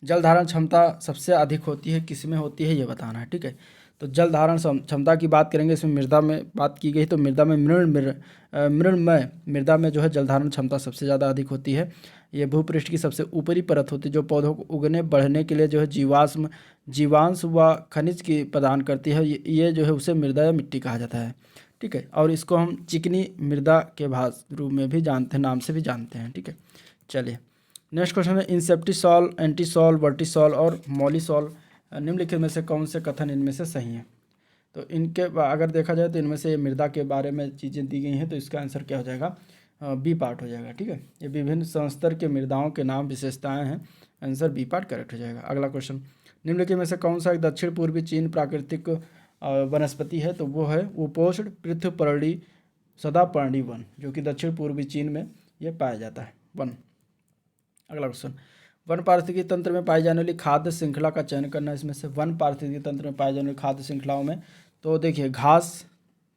[SPEAKER 1] जल धारण क्षमता सबसे अधिक होती है किस में होती है, ये बताना है। ठीक है, तो जल धारण क्षमता की बात करेंगे, इसमें मृदा में बात की गई, तो मृदा में मृणमय मृदा में जो है जल धारण क्षमता सबसे ज़्यादा अधिक होती है। ये भूपृष्ठ की सबसे ऊपरी परत होती है, जो पौधों को उगने बढ़ने के लिए जो है जीवांश व खनिज की प्रदान करती है। ये जो है उसे मृदा या मिट्टी कहा जाता है। ठीक है, और इसको हम चिकनी मृदा के रूप में भी जानते हैं, नाम से भी जानते हैं। ठीक है, चलिए नेक्स्ट क्वेश्चन है, इंसेप्टिसॉल, एंटीसॉल, वर्टिसॉल और मॉलिसॉल निम्नलिखित में से कौन से कथन इनमें से सही हैं? तो इनके अगर देखा जाए तो इनमें से मृदा के बारे में चीज़ें दी गई हैं, तो इसका आंसर क्या हो जाएगा? बी पार्ट हो जाएगा। ठीक है, ये विभिन्न संस्तर के मृदाओं के नाम विशेषताएं हैं। आंसर बी पार्ट करेक्ट हो जाएगा। अगला क्वेश्चन, निम्नलिखित में से कौन सा एक दक्षिण पूर्वी चीन प्राकृतिक वनस्पति है? तो वो है उपोष्ण पृथ्वीपर्णी सदापर्णी वन, जो कि दक्षिण पूर्वी चीन में ये पाया जाता है वन। अगला क्वेश्चन, वन पारिस्थितिकी तंत्र में पाई जाने वाली खाद्य श्रृंखला का चयन करना है। इसमें से वन पारिस्थितिकी तंत्र में पाई जाने वाली खाद्य श्रृंखलाओं में तो देखिए घास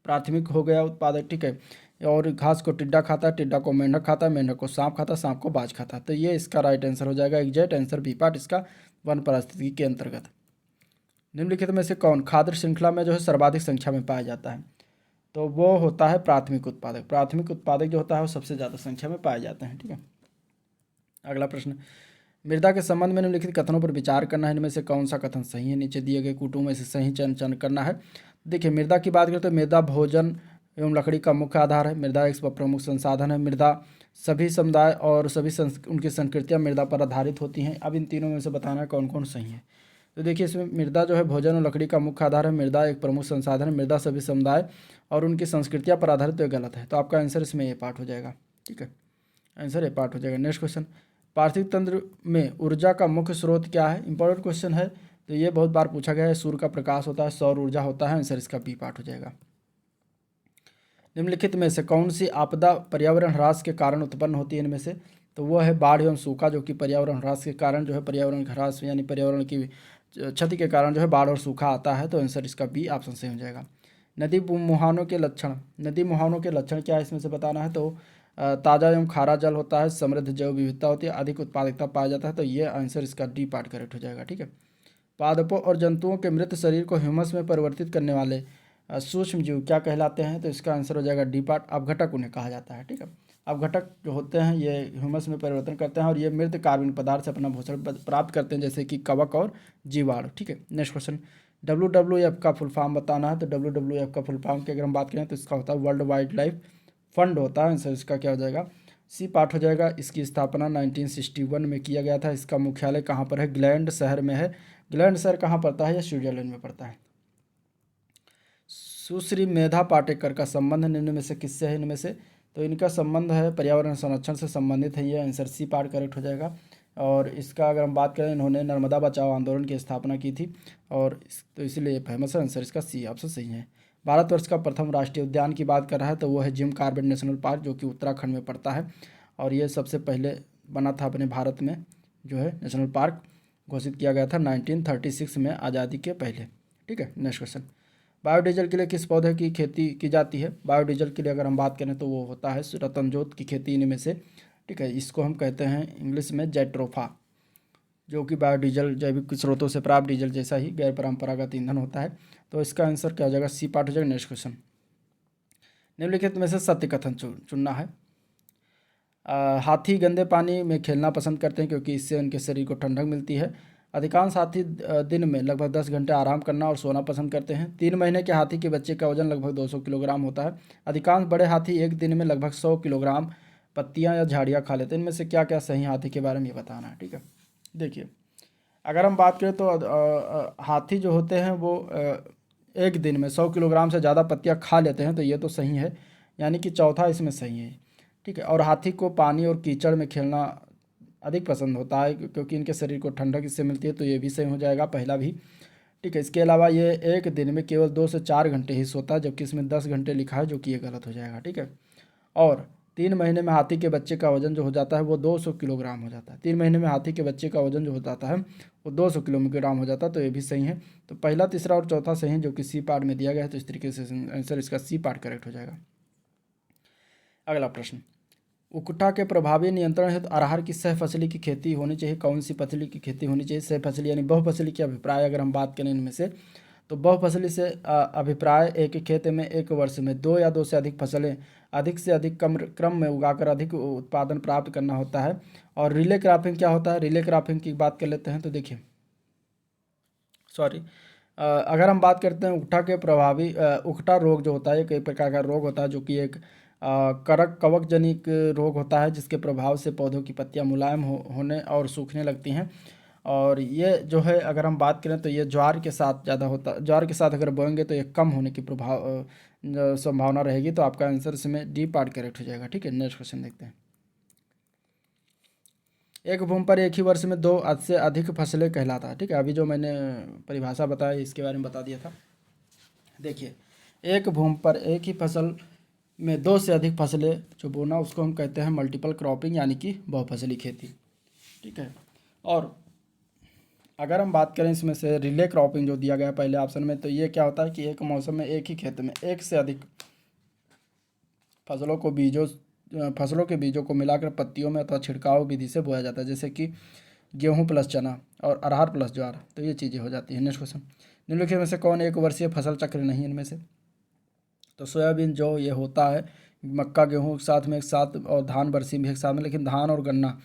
[SPEAKER 1] प्राथमिक हो गया उत्पादक। ठीक है, और घास को टिड्डा खाता है, टिड्डा को मेंढक खाता है, मेंढक को सांप खाता है, सांप को बाज खाता है। तो ये इसका राइट आंसर हो जाएगा। एग्जैक्ट आंसर बी पार्ट इसका वन पारिस्थितिकी के अंतर्गत। निम्नलिखित में से कौन खाद्य श्रृंखला में जो है सर्वाधिक संख्या में पाया जाता है? तो वो होता है प्राथमिक उत्पादक। प्राथमिक उत्पादक जो होता है वो सबसे ज़्यादा संख्या में पाए जाते हैं। ठीक है, अगला प्रश्न, मृदा के संबंध में निम्नलिखित कथनों पर विचार करना है। इनमें से कौन सा कथन सही है? नीचे दिए गए कूटों में से सही चयन करना है। देखिए, मृदा की बात करें तो मृदा भोजन एवं लकड़ी का मुख्य आधार है। मृदा एक प्रमुख संसाधन है। मृदा सभी समुदाय और सभी उनकी संस्कृतियाँ मृदा पर आधारित होती हैं। अब इन तीनों में से बताना है कौन कौन सही है। तो देखिए, इसमें मृदा जो है भोजन और लकड़ी का मुख्य आधार है। मृदा एक प्रमुख संसाधन है। मृदा सभी समुदाय और उनकी संस्कृतियाँ पर आधारित, तो गलत है। तो आपका आंसर इसमें ए पार्ट हो जाएगा। ठीक है, आंसर ए पार्ट हो जाएगा। नेक्स्ट क्वेश्चन, पार्थिव तंत्र में ऊर्जा का मुख्य स्रोत क्या है? इंपॉर्टेंट क्वेश्चन है, तो ये बहुत बार पूछा गया है। सूर्य का प्रकाश होता है, सौर ऊर्जा होता है। आंसर इसका बी पार्ट हो जाएगा। निम्नलिखित में से कौन सी आपदा पर्यावरण ह्रास के कारण उत्पन्न होती है? इनमें से तो वो है बाढ़ एवं सूखा, जो कि पर्यावरण ह्रास के कारण जो है पर्यावरण ह्रास यानी पर्यावरण की क्षति के कारण जो है बाढ़ और सूखा आता है। तो आंसर इसका बी ऑप्शन सही हो जाएगा। नदी मुहानों के लक्षण, नदी मुहानों के लक्षण क्या है इसमें से बताना है। तो ताज़ा एवं खारा जल होता है, समृद्ध जैव विविधता होती है, अधिक उत्पादकता पाया जाता है। तो ये आंसर इसका डी पार्ट करेक्ट हो जाएगा। ठीक है, पादपों और जंतुओं के मृत शरीर को ह्यूमस में परिवर्तित करने वाले सूक्ष्म जीव क्या कहलाते हैं? तो इसका आंसर हो जाएगा डी पार्ट। अपघटक उन्हें कहा जाता है। ठीक है, अपघटक जो होते हैं ये ह्यूमस में परिवर्तन करते हैं और ये मृत कार्बनिक पदार्थ से अपना भूषण प्राप्त करते हैं, जैसे कि कवक और जीवाणु। ठीक है, नेक्स्ट क्वेश्चन, WWF का फुल फॉर्म बताना है। तो WWF का फुल फॉर्म की अगर हम बात करें तो इसका होता है वर्ल्ड वाइल्ड लाइफ फंड होता है। आंसर इसका क्या हो जाएगा? सी पार्ट हो जाएगा। इसकी स्थापना 1961 में किया गया था। इसका मुख्यालय कहाँ पर है? ग्लैंड शहर में है। ग्लैंड शहर कहाँ पड़ता है? या स्विट्जरलैंड में पड़ता है। सुश्री मेधा पाटेकर का संबंध निम्न में से किससे है? इनमें से तो इनका संबंध है पर्यावरण संरक्षण से संबंधित है। ये आंसर सी पार्ट करेक्ट हो जाएगा। और इसका अगर हम बात करें, इन्होंने नर्मदा बचाओ आंदोलन की स्थापना की थी और तो इसीलिए फेमस है। आंसर इसका सी ऑप्शन सही है। भारतवर्ष का प्रथम राष्ट्रीय उद्यान की बात कर रहा है तो वो है जिम कॉर्बेट नेशनल पार्क, जो कि उत्तराखंड में पड़ता है और ये सबसे पहले बना था अपने भारत में, जो है नेशनल पार्क घोषित किया गया था 1936 में, आज़ादी के पहले। ठीक है, नेक्स्ट क्वेश्चन, बायोडीजल के लिए किस पौधे की खेती की जाती है? बायोडीजल के लिए अगर हम बात करें तो वो होता है रतनजोत की खेती इनमें से। ठीक है, इसको हम कहते हैं इंग्लिश में जेट्रोफा, जो कि बायोडीजल जैविक स्रोतों से प्राप्त डीजल जैसा ही गैर परंपरागत ईंधन होता है। तो इसका आंसर क्या हो जाएगा? सी पार्ट हो जाएगा। नेक्स्ट क्वेश्चन, निम्नलिखित में से सत्य कथन चुनना है। हाथी गंदे पानी में खेलना पसंद करते हैं क्योंकि इससे उनके शरीर को ठंडक मिलती है। अधिकांश हाथी दिन में लगभग 10 घंटे आराम करना और सोना पसंद करते हैं। 3 महीने के हाथी के बच्चे का वजन लगभग 200 किलोग्राम होता है। अधिकांश बड़े हाथी एक दिन में लगभग 100 किलोग्राम पत्तियां या झाड़ियां खा लेते हैं। इनमें से क्या क्या सही हाथी के बारे में ये बताना है, ठीक है। देखिए, अगर हम बात करें तो हाथी जो होते हैं वो एक दिन में 100 किलोग्राम से ज़्यादा पत्तियां खा लेते हैं, तो ये तो सही है, यानी कि चौथा इसमें सही है, ठीक है। और हाथी को पानी और कीचड़ में खेलना अधिक पसंद होता है क्योंकि इनके शरीर को ठंडक इससे मिलती है, तो ये भी सही हो जाएगा, पहला भी, ठीक है। इसके अलावा ये एक दिन में केवल 2 से 4 घंटे ही सोता है, जबकि इसमें 10 घंटे लिखा है, जो कि ये गलत हो जाएगा, ठीक है। और 3 महीने में हाथी के बच्चे का वजन जो हो जाता है वो 200 किलोग्राम हो जाता है। 3 महीने में हाथी के बच्चे का वजन जो हो जाता है वो 200 किलोग्राम हो जाता है, तो ये भी सही है। तो पहला, तीसरा और चौथा सही है, जो कि सी पार्ट में दिया गया है, तो इस तरीके से आंसर इसका सी पार्ट करेक्ट हो जाएगा। अगला प्रश्न, उकठा के प्रभावी नियंत्रण हेतु अरहर की सह फसली की खेती होनी चाहिए। कौन सी फसली की खेती होनी चाहिए? सह फसली यानी बहुफसली की अभिप्राय अगर हम बात करें इनमें से, तो बहुफसली से अभिप्राय एक ही खेत में एक वर्ष में 2 या 2 से अधिक फसलें अधिक से अधिक कम क्रम में उगाकर अधिक उत्पादन प्राप्त करना होता है। और रिले क्रॉपिंग क्या होता है? रिले क्रॉपिंग की बात कर लेते हैं, तो देखिए, सॉरी, अगर हम बात करते हैं उकठा के प्रभावी उकठा रोग जो होता है, कई प्रकार का रोग होता है, जो कि एक करक कवक जनित रोग होता है, जिसके प्रभाव से पौधों की पत्तियां मुलायम होने और सूखने लगती हैं। और ये जो है, अगर हम बात करें तो ये ज्वार के साथ ज़्यादा होता, ज्वार के साथ अगर बोएंगे तो ये कम होने की संभावना रहेगी, तो आपका आंसर इसमें डी पार्ट करेक्ट हो जाएगा, ठीक है। नेक्स्ट क्वेश्चन देखते हैं। एक भूमि पर एक ही वर्ष में 2 से अधिक फसलें कहलाता है, ठीक है। अभी जो मैंने परिभाषा बताई इसके बारे में बता दिया था। देखिए, एक भूमि पर एक ही फसल में 2 से अधिक फसलें जो बोना, उसको हम कहते हैं मल्टीपल क्रॉपिंग, यानी कि बहुफसली खेती, ठीक है। और अगर हम बात करें इसमें से रिले क्रॉपिंग जो दिया गया है पहले ऑप्शन में, तो ये क्या होता है कि एक मौसम में एक ही खेत में एक से अधिक फसलों के बीजों को मिलाकर पत्तियों में अथवा छिड़काव विधि से बोया जाता है, जैसे कि गेहूं प्लस चना और अरहर प्लस ज्वार, तो ये चीज़ें हो जाती हैं। नेक्स्ट क्वेश्चन, निम्नलिखित में से कौन एक वर्षीय फसल चक्र नहीं इनमें से? तो सोयाबीन जो ये होता है, मक्का गेहूँ साथ में एक साथ, और धान बरसी भी एक साथ में, लेकिन धान और गन्ना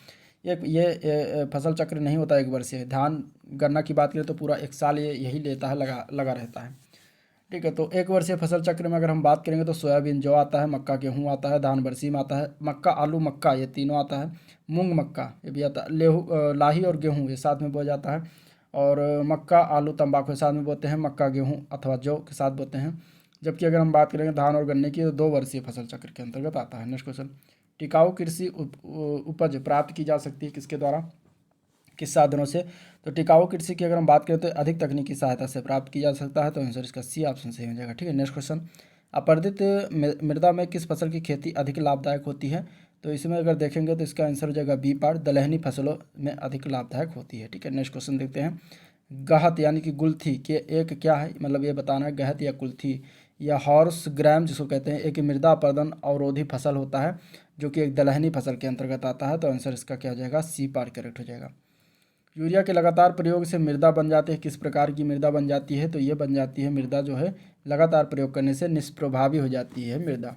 [SPEAKER 1] ये फसल चक्र नहीं होता एक वर्षीय। धान गन्ना की बात करें तो पूरा एक साल ये यही लेता है, लगा रहता है, ठीक है। तो एक वर्षीय फसल चक्र में अगर हम बात करेंगे तो सोयाबीन जौ आता है, मक्का गेहूँ आता है, धान बरसीम आता है, मक्का आलू मक्का ये तीनों आता है, मूंग मक्का ये भी आता है, लाही और गेहूँ ये साथ में बोया जाता है, और मक्का आलू तंबाकू के साथ में बोते हैं, मक्का गेहूँ अथवा जौ के साथ बोते हैं। जबकि अगर हम बात करेंगे धान और गन्ने की, तो 2 वर्षीय फसल चक्र के अंतर्गत आता है। नेक्स्ट क्वेश्चन, टिकाऊ कृषि उपज प्राप्त की जा सकती है किसके द्वारा, किस साधनों से? तो टिकाऊ कृषि की अगर हम बात करें तो अधिक तकनीकी सहायता से प्राप्त किया जा सकता है, तो आंसर इसका सी ऑप्शन सही हो जाएगा, ठीक है। नेक्स्ट क्वेश्चन, अपर्दित मृदा में किस फसल की खेती अधिक लाभदायक होती है? तो इसमें अगर देखेंगे तो इसका आंसर हो जाएगा बी पार्ट, दलहनी फसलों में अधिक लाभदायक होती है, ठीक है। नेक्स्ट क्वेश्चन देखते हैं। गहत यानी कि गुलथी के एक क्या है, मतलब ये बताना है, गहत या कुल्थी या हॉर्स ग्राम जिसको कहते हैं, एक मृदा अपरदन अवरोधी फसल होता है, जो कि एक दलहनी फसल के अंतर्गत आता है, तो आंसर इसका क्या हो जाएगा? सी पार्ट करेक्ट हो जाएगा। यूरिया के लगातार प्रयोग से मृदा बन जाती है, किस प्रकार की मृदा बन जाती है? तो ये बन जाती है मृदा जो है लगातार प्रयोग करने से निष्प्रभावी हो जाती है मृदा,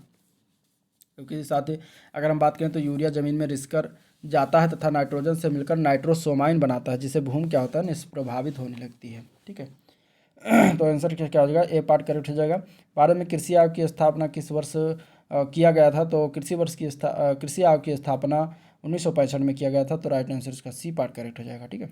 [SPEAKER 1] क्योंकि साथ ही अगर हम बात करें तो यूरिया जमीन में रिसकर जाता है तथा नाइट्रोजन से मिलकर नाइट्रोसोमाइन बनाता है, जिससे भूमि क्या होता है? निष्प्रभावित होने लगती है, ठीक है। तो आंसर क्या हो जाएगा? ए पार्ट करेक्ट हो जाएगा। भारत में कृषि आयोग की स्थापना किस वर्ष किया गया था? तो कृषि आयोग की स्थापना 1965 में किया गया था, तो राइट आंसर इसका सी पार्ट करेक्ट हो जाएगा, ठीक है।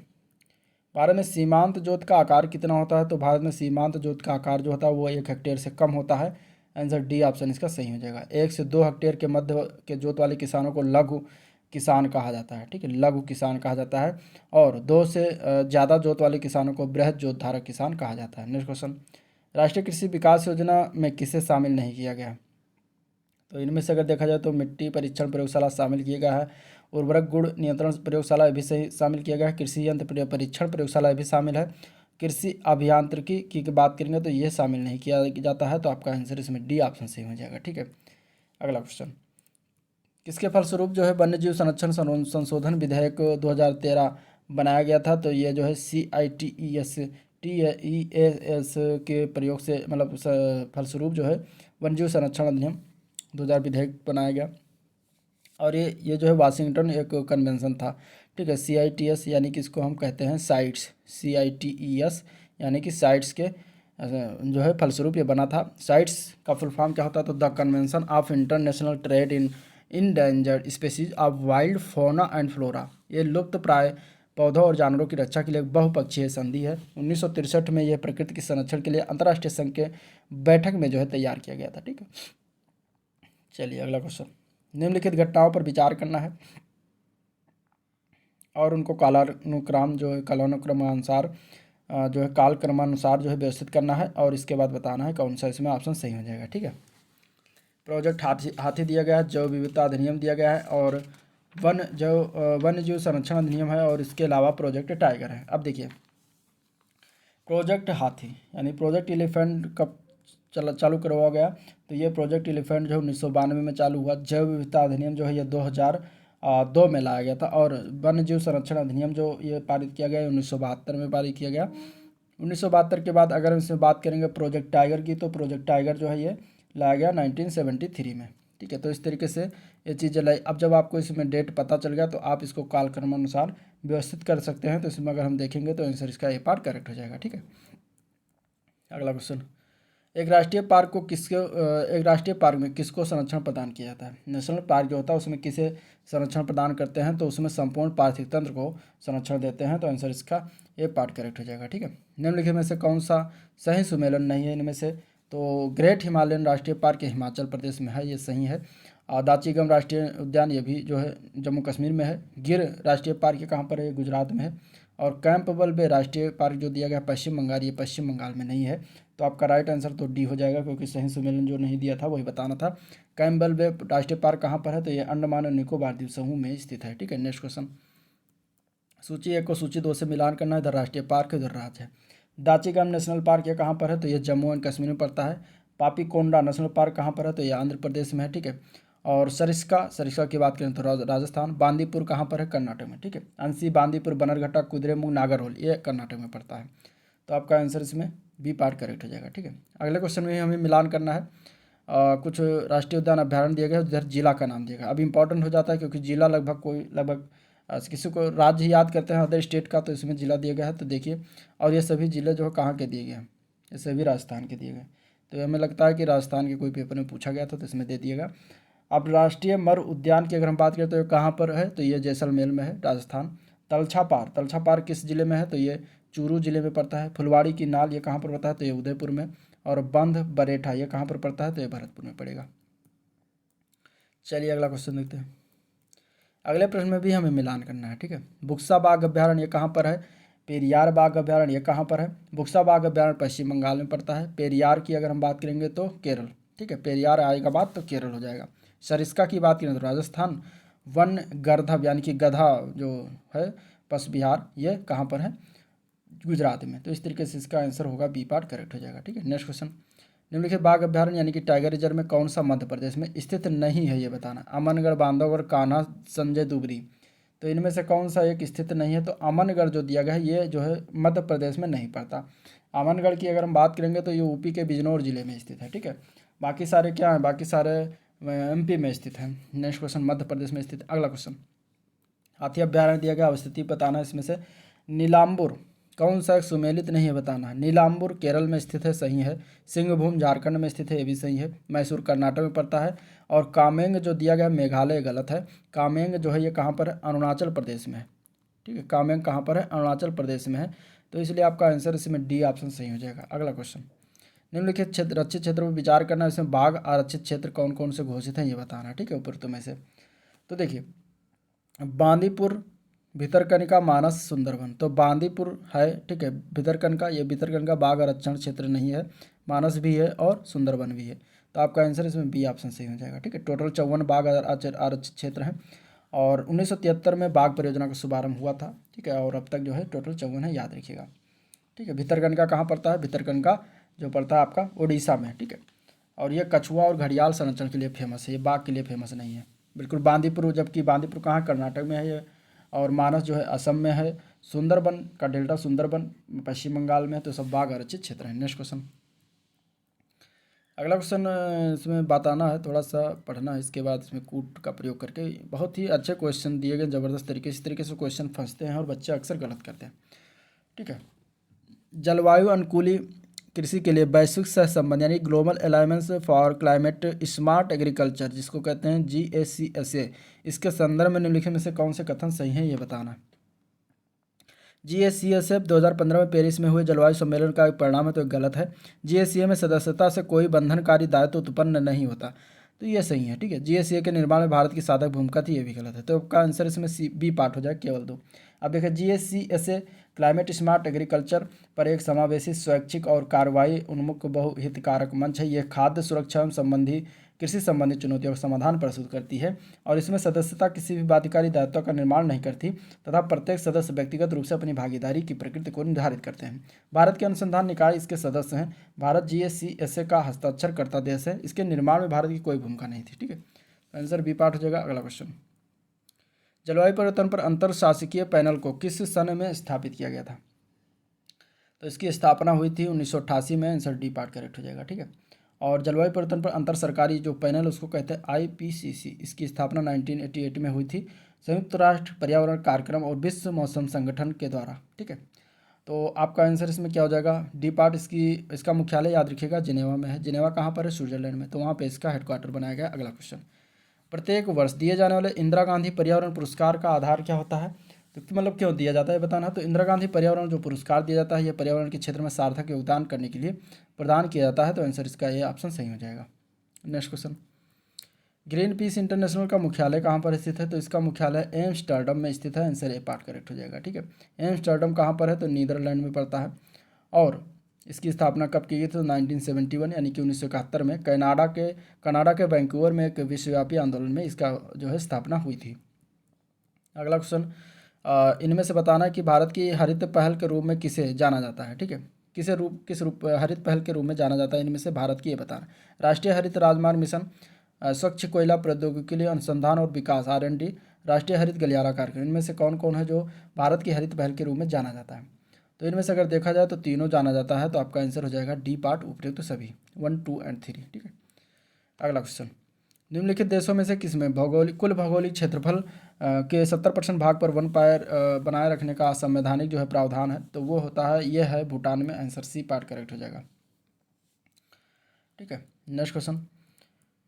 [SPEAKER 1] भारत में सीमांत जोत का आकार कितना होता है? तो भारत में सीमांत जोत का आकार जो होता है वो 1 हेक्टेयर से कम होता है, आंसर डी ऑप्शन इसका सही हो जाएगा। 1 से 2 हेक्टेयर के मध्य के जोत वाले किसानों को लघु किसान कहा जाता है, ठीक है, लघु किसान कहा जाता है। और 2 से ज़्यादा जोत वाले किसानों को बृहद जोत धारक किसान कहा जाता है। नेक्स्ट क्वेश्चन, राष्ट्रीय कृषि विकास योजना में किसे शामिल नहीं किया गया? तो इनमें से अगर देखा जाए तो मिट्टी परीक्षण प्रयोगशाला शामिल किया गया है, उर्वरक गुण नियंत्रण प्रयोगशाला भी सही शामिल किया गया है, कृषि यंत्र परीक्षण प्रयोगशाला भी शामिल है, कृषि अभियांत्रिकी की बात करेंगे तो ये शामिल नहीं किया जाता है, तो आपका आंसर इसमें डी ऑप्शन सही हो जाएगा, ठीक है। अगला क्वेश्चन, किसके फलस्वरूप जो है वन्यजीव संरक्षण संशोधन विधेयक 2013 बनाया गया था? तो ये जो है CITES के प्रयोग से, मतलब फलस्वरूप जो है वन्यजीव संरक्षण अधिनियम 2000 विधेयक बनाया गया। और ये जो है वाशिंगटन एक कन्वेंशन था, ठीक है। CITES यानी कि इसको हम कहते हैं साइट्स, CITES यानी कि साइट्स के जो है फलस्वरूप ये बना था। साइट्स का फुल फॉर्म क्या होता है? तो the convention of international trade in endangered species of wild fauna and flora. ये लुप्त प्राय पौधों और जानवरों की रक्षा के लिए एक बहुपक्षीय संधि है। 1963 में यह प्रकृति के संरक्षण के लिए अंतर्राष्ट्रीय संघ के बैठक में जो है तैयार किया गया था। ठीक है, चलिए अगला क्वेश्चन। निम्नलिखित घटनाओं पर विचार करना है और उनको कालानुक्रम जो है कालानुक्रमानुसार जो है कालक्रमानुसार जो है व्यवस्थित करना है और इसके बाद बताना है कौन सा इसमें ऑप्शन सही हो जाएगा। ठीक है, प्रोजेक्ट हाथी दिया गया है, जैव विविधता अधिनियम दिया गया है और वन्य जीव संरक्षण अधिनियम है और इसके अलावा प्रोजेक्ट टाइगर है। अब देखिए प्रोजेक्ट हाथी यानी प्रोजेक्ट एलिफेंट कब चालू करवाया गया? तो ये प्रोजेक्ट एलिफेंट जो 1992 में चालू हुआ। जैव विविधता अधिनियम जो है ये 2002 में लाया गया था और वन्य जीव संरक्षण अधिनियम जो ये पारित किया गया 1972 में पारित किया गया। 1972 के बाद अगर इसमें बात करेंगे प्रोजेक्ट टाइगर की, तो प्रोजेक्ट टाइगर जो है ये लाया गया 1973 में। ठीक है, तो इस तरीके से ये चीज़ें लाई। अब जब आपको इसमें डेट पता चल गया तो आप इसको कालक्रमानुसार व्यवस्थित कर सकते हैं। तो इसमें अगर हम देखेंगे तो आंसर इसका ए पार्ट करेक्ट हो जाएगा। ठीक है, अगला क्वेश्चन। एक राष्ट्रीय पार्क में किसको संरक्षण प्रदान किया जाता है? नेशनल पार्क जो होता है उसमें किसे संरक्षण प्रदान करते हैं? तो उसमें संपूर्ण पारिस्थितिक तंत्र को संरक्षण देते हैं। तो आंसर इसका ए पार्ट करेक्ट हो जाएगा। ठीक है, निम्नलिखित में से कौन सा सही सुमेलन नहीं है इनमें से? तो ग्रेट हिमालयन राष्ट्रीय पार्क हिमाचल प्रदेश में है, ये सही है। दाचीगम राष्ट्रीय उद्यान ये भी जो है जम्मू कश्मीर में है। गिर राष्ट्रीय पार्क ये कहाँ पर है? ये गुजरात में है। और कैंपबेल बे राष्ट्रीय पार्क जो दिया गया पश्चिम बंगाल, ये पश्चिम बंगाल में नहीं है। तो आपका राइट आंसर तो डी हो जाएगा क्योंकि सही सुमेलन जो नहीं दिया था वही बताना था। कैंपबेल बे राष्ट्रीय पार्क कहाँ पर है? तो ये अंडमान और निकोबार द्वीप समूह में स्थित है। ठीक है, नेक्स्ट क्वेश्चन। सूची 1 को सूची 2 से मिलान करना है। इधर राष्ट्रीय पार्क है, इधर राज्य है। दाचीगम नेशनल पार्क ये कहाँ पर है? तो ये जम्मू एंड कश्मीर में पड़ता है। पापीकोंडा नेशनल पार्क कहाँ पर है? तो ये आंध्र प्रदेश में है। ठीक है, और सरिस्का की बात करें तो राजस्थान। बांदीपुर कहाँ पर है? कर्नाटक में। ठीक है, अंसी, बांदीपुर, बनरघट्टा, कुद्रेमुख, नागरहोल ये कर्नाटक में पड़ता है। तो आपका आंसर इसमें बी पार्ट करेक्ट हो जाएगा। ठीक है, अगले क्वेश्चन में हमें मिलान करना है। कुछ राष्ट्रीय उद्यान अभ्यारण्य दिए गए, उधर जिला का नाम दिया गया। अब इंपॉर्टेंट हो जाता है क्योंकि जिला लगभग किसी को राज्य याद करते हैं अदर स्टेट का, तो इसमें जिला दिया गया है। तो देखिए, और ये सभी जिले जो है कहाँ के दिए गए हैं? ये सभी राजस्थान के दिए गए। तो हमें लगता है कि राजस्थान के कोई पेपर में पूछा गया था तो इसमें दे दिएगा। अब राष्ट्रीय मर उद्यान की अगर हम बात करें तो ये कहाँ पर है? तो ये जैसलमेर में है, राजस्थान। तलछा पार किस जिले में है? तो ये चूरू जिले में पड़ता है। फुलवाड़ी की नाल ये कहाँ पर पड़ता है? तो ये उदयपुर में। और बंध बरेठा ये कहाँ पर पड़ता है? तो ये भरतपुर में पड़ेगा। चलिए अगला क्वेश्चन देखते हैं। अगले प्रश्न में भी हमें मिलान करना है। ठीक है, बुक्सा बाघ अभ्यारण्य ये कहाँ पर है? पेरियार बाघ अभ्यारण्य ये कहाँ पर है? बुक्सा बाघ अभ्यारण्य पश्चिम बंगाल में पड़ता है। पेरियार की अगर हम बात करेंगे तो केरल। ठीक है, पेरियार आएगा बात तो केरल हो जाएगा। सरिस्का की बात करें तो राजस्थान। वन गर्धव यानी कि गधा जो है पशु विहार ये कहाँ पर है? गुजरात में। तो इस तरीके से इसका आंसर होगा बी पार्ट करेक्ट हो जाएगा। ठीक है, नेक्स्ट क्वेश्चन। निम्नलिखित बाघ अभ्यारण्य यानी कि टाइगर रिजर्व में कौन सा मध्य प्रदेश में स्थित नहीं है ये बताना। अमनगढ़, बांधवगढ़, कान्हा, संजय दुबरी। तो इनमें से कौन सा एक स्थित नहीं है? तो अमनगढ़ जो दिया गया है ये जो है मध्य प्रदेश में नहीं पड़ता। अमनगढ़ की अगर हम बात करेंगे तो ये यूपी के बिजनौर जिले में स्थित है। ठीक है, बाकी सारे क्या हैं? बाकी सारे एमपी में स्थित हैं। नेक्स्ट क्वेश्चन, मध्य प्रदेश में स्थित। अगला क्वेश्चन, हाथी अभ्यारण्य दिया गया, अवस्थिति बताना है इसमें से। नीलाम्बुर कौन सा एक सुमेलित नहीं है बताना है। नीलाम्बुर केरल में स्थित है, सही है। सिंहभूम झारखंड में स्थित है, ये भी सही है। मैसूर कर्नाटक में पड़ता है। और कामेंग जो दिया गया मेघालय गलत है। कामेंग जो है ये कहाँ पर है? अरुणाचल प्रदेश में है। ठीक है, कामेंग कहाँ पर है? अरुणाचल प्रदेश में है। तो इसलिए आपका आंसर इसमें डी ऑप्शन सही हो जाएगा। अगला क्वेश्चन, निम्नलिखित क्षेत्र रक्षित क्षेत्र पर विचार करना है। इसमें बाघ आरक्षित क्षेत्र कौन कौन से घोषित हैं ये बताना है। ठीक है, उपरोक्त में से। तो देखिए बांदीपुर, भितरकनिका, मानस, सुंदरबन। तो बांदीपुर है, ठीक है। भितरकनिका, ये भितरकनिका बाघ आरक्षण क्षेत्र नहीं है। मानस भी है और सुंदरबन भी है। तो आपका आंसर इसमें बी ऑप्शन सही हो जाएगा। ठीक है, टोटल 54 बाघ आरक्षित क्षेत्र हैं और 1973 में बाघ परियोजना का शुभारंभ हुआ था। ठीक है, और अब तक जो है टोटल 54 है, याद रखिएगा। ठीक है, भितरकनिका कहाँ पड़ता है? भितरकनिका जो पड़ता है आपका उड़ीसा में। ठीक है, और ये कछुआ और घड़ियाल संरक्षण के लिए फेमस है, ये बाघ के लिए फेमस नहीं है बिल्कुल। बांदीपुर, जबकि बांदीपुर कहाँ? कर्नाटक में है ये। और मानस जो है असम में है। सुंदरबन का डेल्टा सुंदरबन पश्चिम बंगाल में है। तो सब बाघ आरक्षित क्षेत्र है। नेक्स्ट क्वेश्चन, अगला क्वेश्चन इसमें बताना है, थोड़ा सा पढ़ना है, इसके बाद इसमें कूट का प्रयोग करके बहुत ही अच्छे क्वेश्चन दिए गए ज़बरदस्त तरीके से। इस तरीके से क्वेश्चन फंसते हैं और बच्चे अक्सर गलत करते हैं। ठीक है, जलवायु अनुकूली कृषि के लिए वैश्विक सहसंबंध यानी global alliance for climate smart agriculture, जिसको कहते हैं GACSA, इसके संदर्भ में निम्नलिखित में से कौन से कथन सही हैं ये बताना है। GACSA 2015 में पेरिस में हुए जलवायु सम्मेलन का एक परिणाम है, तो गलत है। GACA में सदस्यता से कोई बंधनकारी दायित्व उत्पन्न नहीं होता, तो ये सही है। ठीक है, GACA के निर्माण में भारत की साधक भूमिका थी, ये भी गलत है। तो आपका आंसर इसमें B पार्ट हो जाए, केवल 2। अब देखिए, GACSA क्लाइमेट स्मार्ट एग्रीकल्चर पर एक समावेशी, स्वैच्छिक और कार्रवाई उन्मुख बहुहितकारक मंच है। यह खाद्य सुरक्षा एवं संबंधी कृषि संबंधी चुनौतियों का समाधान प्रस्तुत करती है और इसमें सदस्यता किसी भी बाध्यकारी दायित्व का निर्माण नहीं करती तथा प्रत्येक सदस्य व्यक्तिगत रूप से अपनी भागीदारी की प्रकृति को निर्धारित करते हैं। भारत के अनुसंधान निकाय इसके सदस्य हैं। भारत GACSA का हस्ताक्षर करता देश है। इसके निर्माण में भारत की कोई भूमिका नहीं थी। ठीक है, आंसर B पार्ट हो जाएगा। अगला क्वेश्चन, जलवायु परिवर्तन पर अंतर शासकीय पैनल को किस सन में स्थापित किया गया था? तो इसकी स्थापना हुई थी 1988 में। आंसर D पार्ट करेक्ट हो जाएगा। ठीक है, और जलवायु परिवर्तन पर अंतर सरकारी जो पैनल उसको कहते हैं IPCC, इसकी स्थापना 1988 में हुई थी, संयुक्त राष्ट्र पर्यावरण कार्यक्रम और विश्व मौसम संगठन के द्वारा। ठीक है, तो आपका आंसर इसमें क्या हो जाएगा? D part. इसका मुख्यालय याद रखिएगा जिनेवा में है। जिनेवा कहाँ पर है? स्विट्जरलैंड में, तो वहाँ पे इसका हेडक्वार्टर बनाया गया। अगला क्वेश्चन, प्रत्येक वर्ष दिए जाने वाले इंदिरा गांधी पर्यावरण पुरस्कार का आधार क्या होता है? तो मतलब क्यों दिया जाता है बताना। तो इंदिरा गांधी पर्यावरण जो पुरस्कार दिया जाता है, यह पर्यावरण के क्षेत्र में सार्थक योगदान करने के लिए प्रदान किया जाता है, तो आंसर इसका ये ऑप्शन सही हो जाएगा। Next question, green peas international का मुख्यालय कहाँ पर स्थित है? तो इसका मुख्यालय एम्स्टर्डम में स्थित है। आंसर ए पार्ट करेक्ट हो जाएगा। ठीक है, एम्स्टर्डम कहाँ पर है? तो नीदरलैंड में पड़ता है। और इसकी स्थापना कब की गई थी? तो 1971 यानी कि 1971 में कनाडा के वैंकूवर में एक विश्वव्यापी आंदोलन में इसका जो है स्थापना हुई थी। अगला क्वेश्चन, इनमें से बताना है कि भारत की हरित पहल के रूप में किसे जाना जाता है? ठीक है, किस रूप हरित पहल के रूप में जाना जाता है इनमें से भारत की ये बताना। राष्ट्रीय हरित राजमार्ग मिशन, स्वच्छ कोयला प्रौद्योगिकी के लिए अनुसंधान और विकास R&D, राष्ट्रीय हरित गलियारा कार्यक्रम, इनमें से कौन कौन है जो भारत की हरित पहल के रूप में जाना जाता है? तो इनमें से अगर देखा जाए तो तीनों जाना जाता है, तो आपका आंसर हो जाएगा D पार्ट, उपयुक्त तो सभी 1, 2 और 3। ठीक है, अगला क्वेश्चन, निम्नलिखित देशों में से किसमें कुल भौगोलिक क्षेत्रफल के 70% भाग पर वन पायर बनाए रखने का संवैधानिक जो है प्रावधान है? तो वो होता है, ये है भूटान में। आंसर C पार्ट करेक्ट हो जाएगा। ठीक है, नेक्स्ट क्वेश्चन,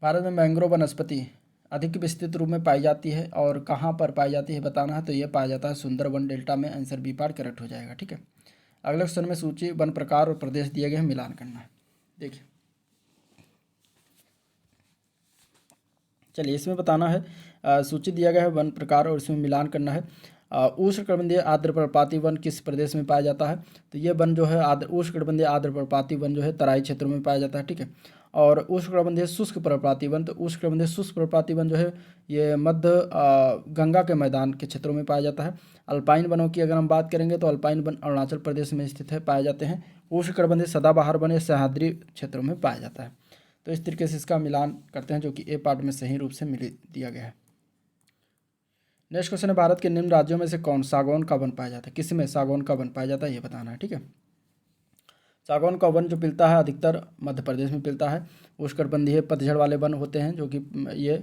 [SPEAKER 1] भारत में मैंग्रोव वनस्पति अधिक विस्तृत रूप में पाई जाती है और कहाँ पर पाई जाती है बताना है। तो ये पाया जाता है सुंदरवन डेल्टा में। आंसर B पार्ट करेक्ट हो जाएगा। ठीक है, अगले क्वेश्चन में सूची, वन प्रकार और प्रदेश दिए गए हैं, मिलान करना है। देखिए, चलिए इसमें बताना है, सूची दिया गया है वन प्रकार और इसमें मिलान करना है। उष्णकटिबंधीय आर्द्र पर्वतीय वन किस प्रदेश में पाया जाता है? तो ये वन जो है उष्णकटिबंधीय आर्द्र पर्वतीय वन जो है तराई क्षेत्रों में पाया जाता है। ठीक है, और उष्णकटिबंधीय शुष्क पर्वतीय वन, तो उष्णकटिबंधीय शुष्क पर्वतीय वन जो है ये मध्य गंगा के मैदान के क्षेत्रों में पाया जाता है। अल्पाइन वनों की अगर हम बात करेंगे तो अल्पाइन वन अरुणाचल प्रदेश में स्थित है, पाए जाते हैं। उष्णकटिबंधीय सदाबहार वन सह्याद्री क्षेत्रों में पाया जाता है। तो इस तरीके से इसका मिलान करते हैं, जो कि ए पार्ट में सही रूप से मिल दिया गया है। नेक्स्ट क्वेश्चन है, भारत के निम्न राज्यों में से कौन सागौन का वन पाया जाता है? किस में सागौन का वन पाया जाता है ये बताना है। ठीक है, सागौन का वन जो पिलता है अधिकतर मध्य प्रदेश में पिलता है। उष्णकटिबंधीय पतझड़ वाले वन होते हैं जो कि ये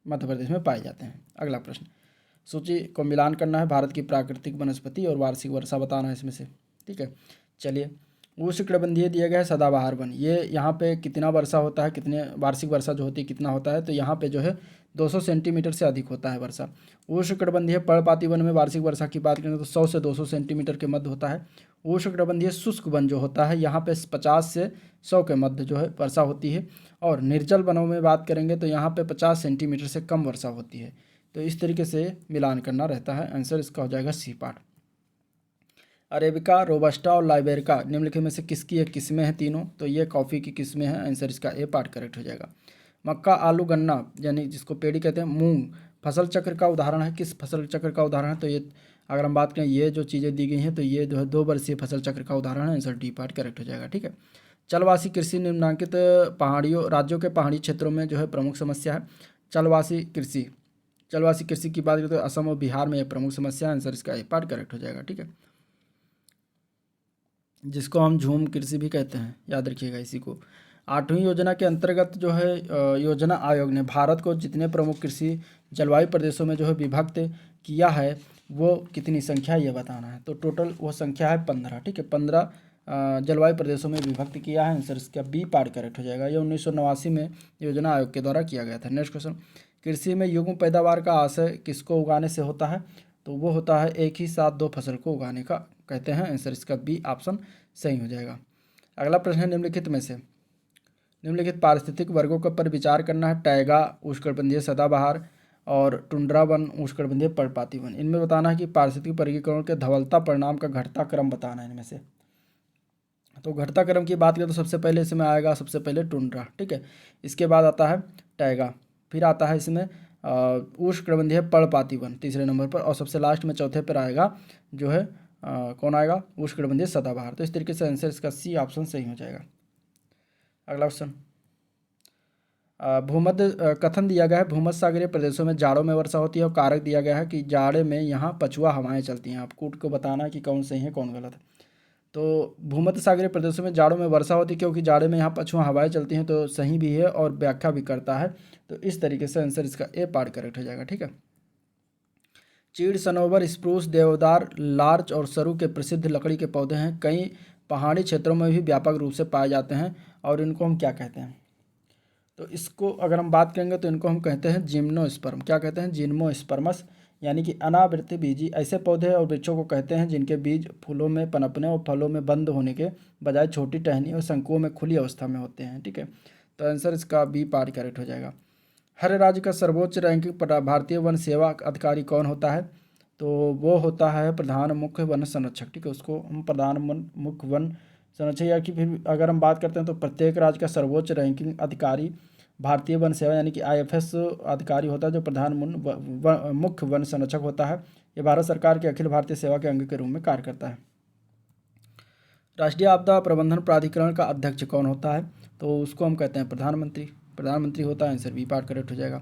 [SPEAKER 1] मध्य प्रदेश में पाए जाते हैं। अगला प्रश्न, सूची को मिलान करना है, भारत की प्राकृतिक वनस्पति और वार्षिक वर्षा बताना है इसमें से। ठीक है, चलिए, उष्णकटिबंधीय दिया गया है सदाबहार वन, ये यहाँ पे कितना वर्षा होता है, कितने वार्षिक वर्षा जो होती है कितना होता है? तो यहाँ पे जो है 200 सेंटीमीटर से अधिक होता है वर्षा। उष्णकटिबंधीय पर्णपाती वन में वार्षिक वर्षा की बात करें तो 100 से 200 सेंटीमीटर के मध्य होता है। उष्णकटिबंधीय शुष्क वन जो होता है यहाँ पे 50 से 100 के मध्य जो है वर्षा होती है। और निर्जल वनों में बात करेंगे तो यहाँ पे 50 सेंटीमीटर से कम वर्षा होती है। तो इस तरीके से मिलान करना रहता है। आंसर इसका हो जाएगा C पार्ट। अरेबिका, रोबस्टा और लाइबेरिका निम्नलिखित में से किसकी एक किस्में हैं तीनों? तो ये कॉफ़ी की किस्में हैं। आंसर इसका ए पार्ट करेक्ट हो जाएगा। मक्का, आलू, गन्ना यानी जिसको पेड़ी कहते हैं, मूंग फसल चक्र का उदाहरण है। किस फसल चक्र का उदाहरण है? तो ये अगर हम बात करें ये जो चीज़ें दी गई हैं तो ये जो है 2 वर्षीय फसल चक्र का उदाहरण है। आंसर D पार्ट करेक्ट हो जाएगा। ठीक है, चलवासी कृषि निम्नांकित पहाड़ियों राज्यों के पहाड़ी क्षेत्रों में जो है प्रमुख समस्या है। चलवासी कृषि की बात करें तो असम और बिहार में यह प्रमुख समस्या है। आंसर इसका ए पार्ट करेक्ट हो जाएगा। ठीक है, जिसको हम झूम कृषि भी कहते हैं, याद रखिएगा इसी को। 8वीं योजना के अंतर्गत जो है योजना आयोग ने भारत को जितने प्रमुख कृषि जलवायु प्रदेशों में जो है विभक्त किया है वो कितनी संख्या ये बताना है। तो टोटल वो संख्या है 15, ठीक है, 15 जलवायु प्रदेशों में विभक्त किया है। आंसर इसका बी पार्ट करेक्ट हो जाएगा। ये 1989 में योजना आयोग के द्वारा किया गया था। नेक्स्ट क्वेश्चन, कृषि में युग्म पैदावार का आशय किसको उगाने से होता है? तो वो होता है एक ही साथ दो फसल को उगाने का कहते हैं। आंसर इसका बी ऑप्शन सही हो जाएगा। अगला प्रश्न है निम्नलिखित में से निम्नलिखित पारिस्थितिक वर्गों के पर विचार करना है। टैगा उष्णकटिबंधीय सदाबहार और टुंड्रा वन उष्णकटिबंधीय पर्णपाती वन। इनमें बताना है कि पारिस्थितिक वर्गीकरण के धवलता परिणाम का घटता क्रम बताना है इनमें से। तो घटता क्रम की बात करें तो सबसे पहले इसमें आएगा सबसे पहले टुंड्रा, ठीक है, इसके बाद आता है टैगा, फिर आता है इसमें उष्णकटिबंधीय पर्णपाती वन तीसरे नंबर पर, और सबसे लास्ट में चौथे पर आएगा जो है कौन आएगा? उष्णकटिबंधीय सदाबहार। तो इस तरीके से आंसर इसका सी ऑप्शन सही हो जाएगा। अगला क्वेश्चन, भूमध्य कथन दिया गया है भूमध्य सागरीय प्रदेशों में जाड़ों में वर्षा होती है, और कारक दिया गया है कि जाड़े में यहाँ पछुआ हवाएं चलती हैं। आपको को बताना है कि कौन सही है कौन गलत है। तो भूमध्य सागरीय प्रदेशों में जाड़ों में वर्षा होती है क्योंकि जाड़े में यहाँ पछुआ हवाएं चलती हैं, तो सही भी है और व्याख्या भी करता है। तो इस तरीके से आंसर इसका ए पार्ट करेक्ट हो जाएगा, ठीक है। चीड़, सनोवर, स्प्रूस, देवदार, लार्च और सरू के प्रसिद्ध लकड़ी के पौधे हैं। कई पहाड़ी क्षेत्रों में भी व्यापक रूप से पाए जाते हैं, और इनको हम क्या कहते हैं? तो इसको अगर हम बात करेंगे तो इनको हम कहते हैं जिम्नोस्पर्म। क्या कहते हैं? जिम्नोस्पर्मस, यानी कि अनावृत बीजी ऐसे पौधे और वृक्षों को कहते हैं जिनके बीज फूलों में पनपने और फलों में बंद होने के बजाय छोटी टहनी और शंकुओं में खुली अवस्था में होते हैं, ठीक है। तो आंसर इसका बी पार्ट करेक्ट हो जाएगा। हर राज्य का सर्वोच्च रैंकिंग भारतीय वन सेवा अधिकारी कौन होता है? तो वो होता है प्रधान मुख्य वन संरक्षक, ठीक है, उसको हम प्रधान मुख्य वन संरक्षक, या कि फिर अगर हम बात करते हैं तो प्रत्येक राज्य का सर्वोच्च रैंकिंग अधिकारी भारतीय वन सेवा यानी कि IFS अधिकारी होता है, जो प्रधान मुख्य वन संरक्षक होता है। ये भारत सरकार के अखिल भारतीय सेवा के अंग के रूप में कार्य करता है। राष्ट्रीय आपदा प्रबंधन प्राधिकरण का अध्यक्ष कौन होता है? तो उसको हम कहते हैं प्रधानमंत्री होता है। आंसर बी पार्ट करेक्ट हो जाएगा।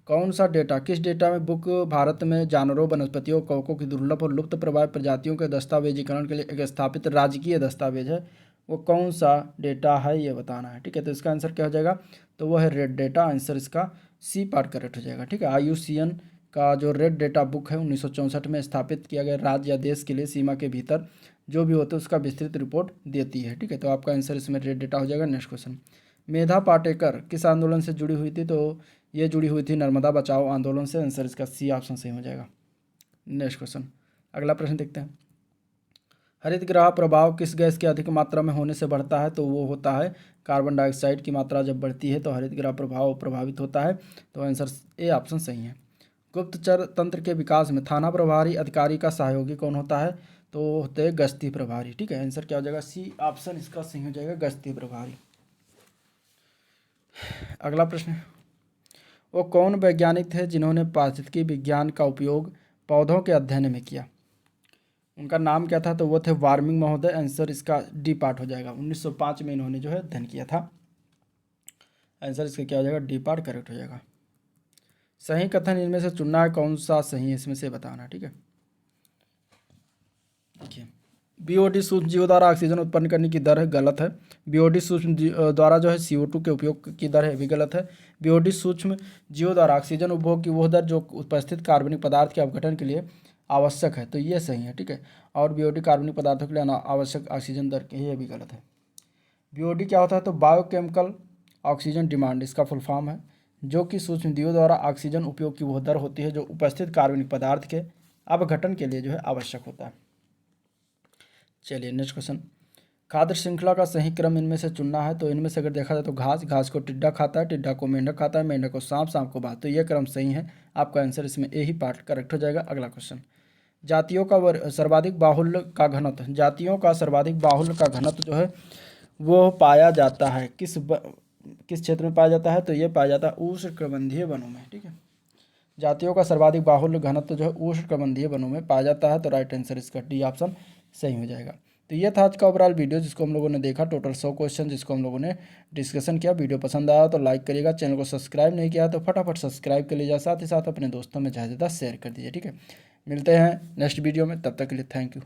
[SPEAKER 1] कौन सा डेटा किस डेटा में बुक भारत में जानवरों, वनस्पतियों, कवकों की दुर्लभ और लुप्त प्रवाह प्रजातियों के दस्तावेजीकरण के लिए एक स्थापित राजकीय दस्तावेज है? वो कौन सा डेटा है ये बताना है, ठीक है। तो इसका आंसर क्या हो जाएगा? तो वो है रेड डेटा। आंसर इसका सी पार्ट करेक्ट हो जाएगा, ठीक है। IUCN का जो रेड डेटा बुक है 1964 में स्थापित किया गया राज्य या देश के लिए सीमा के भीतर जो भी होता है उसका विस्तृत रिपोर्ट देती है, ठीक है। तो आपका आंसर इसमें रेड डेटा हो जाएगा। नेक्स्ट क्वेश्चन, मेधा पाटेकर किस आंदोलन से जुड़ी हुई थी? तो ये जुड़ी हुई थी नर्मदा बचाओ आंदोलन से। आंसर इसका सी ऑप्शन सही हो जाएगा। नेक्स्ट क्वेश्चन, अगला प्रश्न देखते हैं। हरित गृह प्रभाव किस गैस की अधिक मात्रा में होने से बढ़ता है? तो वो होता है कार्बन डाइऑक्साइड की मात्रा जब बढ़ती है तो हरित गृह प्रभाव प्रभावित होता है। तो आंसर ए ऑप्शन सही है। गुप्तचर तंत्र के विकास में थाना प्रभारी अधिकारी का सहयोगी कौन होता है? तो होते हैं गश्ती प्रभारी, ठीक है। आंसर क्या हो जाएगा? सी ऑप्शन इसका सही हो जाएगा, गश्ती प्रभारी। अगला प्रश्न, वो कौन वैज्ञानिक थे जिन्होंने पारिस्थितिकी विज्ञान का उपयोग पौधों के अध्ययन में किया? उनका नाम क्या था? तो वो थे वार्मिंग महोदय। आंसर इसका डी पार्ट हो जाएगा। 1905 में इन्होंने जो है अध्ययन किया था। आंसर इसका क्या हो जाएगा? डी पार्ट करेक्ट हो जाएगा। सही कथन इनमें से चुनना है, कौन सा सही है इसमें से बताना, ठीक है। देखिए, BOD सूक्ष्म जीवों द्वारा ऑक्सीजन उत्पन्न करने की दर है, गलत है। BOD सूक्ष्म द्वारा जो है CO2 के उपयोग की दर है, भी गलत है। BOD सूक्ष्म जीवों द्वारा ऑक्सीजन उपभोग की वह दर जो उपस्थित कार्बनिक पदार्थ के अपघटन के लिए आवश्यक है, तो ये सही है, ठीक है। और BOD कार्बनिक पदार्थों के लिए आवश्यक ऑक्सीजन दर के, ये भी गलत है। BOD क्या होता है? तो बायोकेमिकल ऑक्सीजन डिमांड इसका फुल फॉर्म है, जो कि सूक्ष्म जीवों द्वारा ऑक्सीजन उपयोग की वह दर होती है जो उपस्थित कार्बनिक पदार्थ के अपघटन के लिए जो है आवश्यक होता है। चलिए नेक्स्ट क्वेश्चन, खाद्य श्रृंखला का सही क्रम इनमें से चुनना है। तो इनमें से अगर देखा जाए तो घास को टिड्डा खाता है, टिड्डा को मेंढक खाता है, मेंढक को सांप, सांप को बाघ। तो ये क्रम सही है। आपका आंसर इसमें ए ही पार्ट करेक्ट हो जाएगा। अगला क्वेश्चन, जातियों का सर्वाधिक बाहुल्य का घनत्व, जातियों का सर्वाधिक बाहुल्य का घनत्व जो है वो पाया जाता है किस क्षेत्र में पाया जाता है? तो ये पाया जाता है उष्णकटिबंधीय वनों में, ठीक है। जातियों का सर्वाधिक बाहुल्य घनत्व जो है उष्णकटिबंधीय वनों में पाया जाता है। तो राइट आंसर इसका डी ऑप्शन सही हो जाएगा। तो ये था आज का ओवरऑल वीडियो जिसको हम लोगों ने देखा, टोटल 100 क्वेश्चन जिसको हम लोगों ने डिस्कशन किया। वीडियो पसंद आया तो लाइक करिएगा, चैनल को सब्सक्राइब नहीं किया तो फटाफट सब्सक्राइब कर लीजिए, साथ ही साथ अपने दोस्तों में ज़्यादा शेयर कर दीजिए, ठीक है। मिलते हैं नेक्स्ट वीडियो में, तब तक के लिए थैंक यू।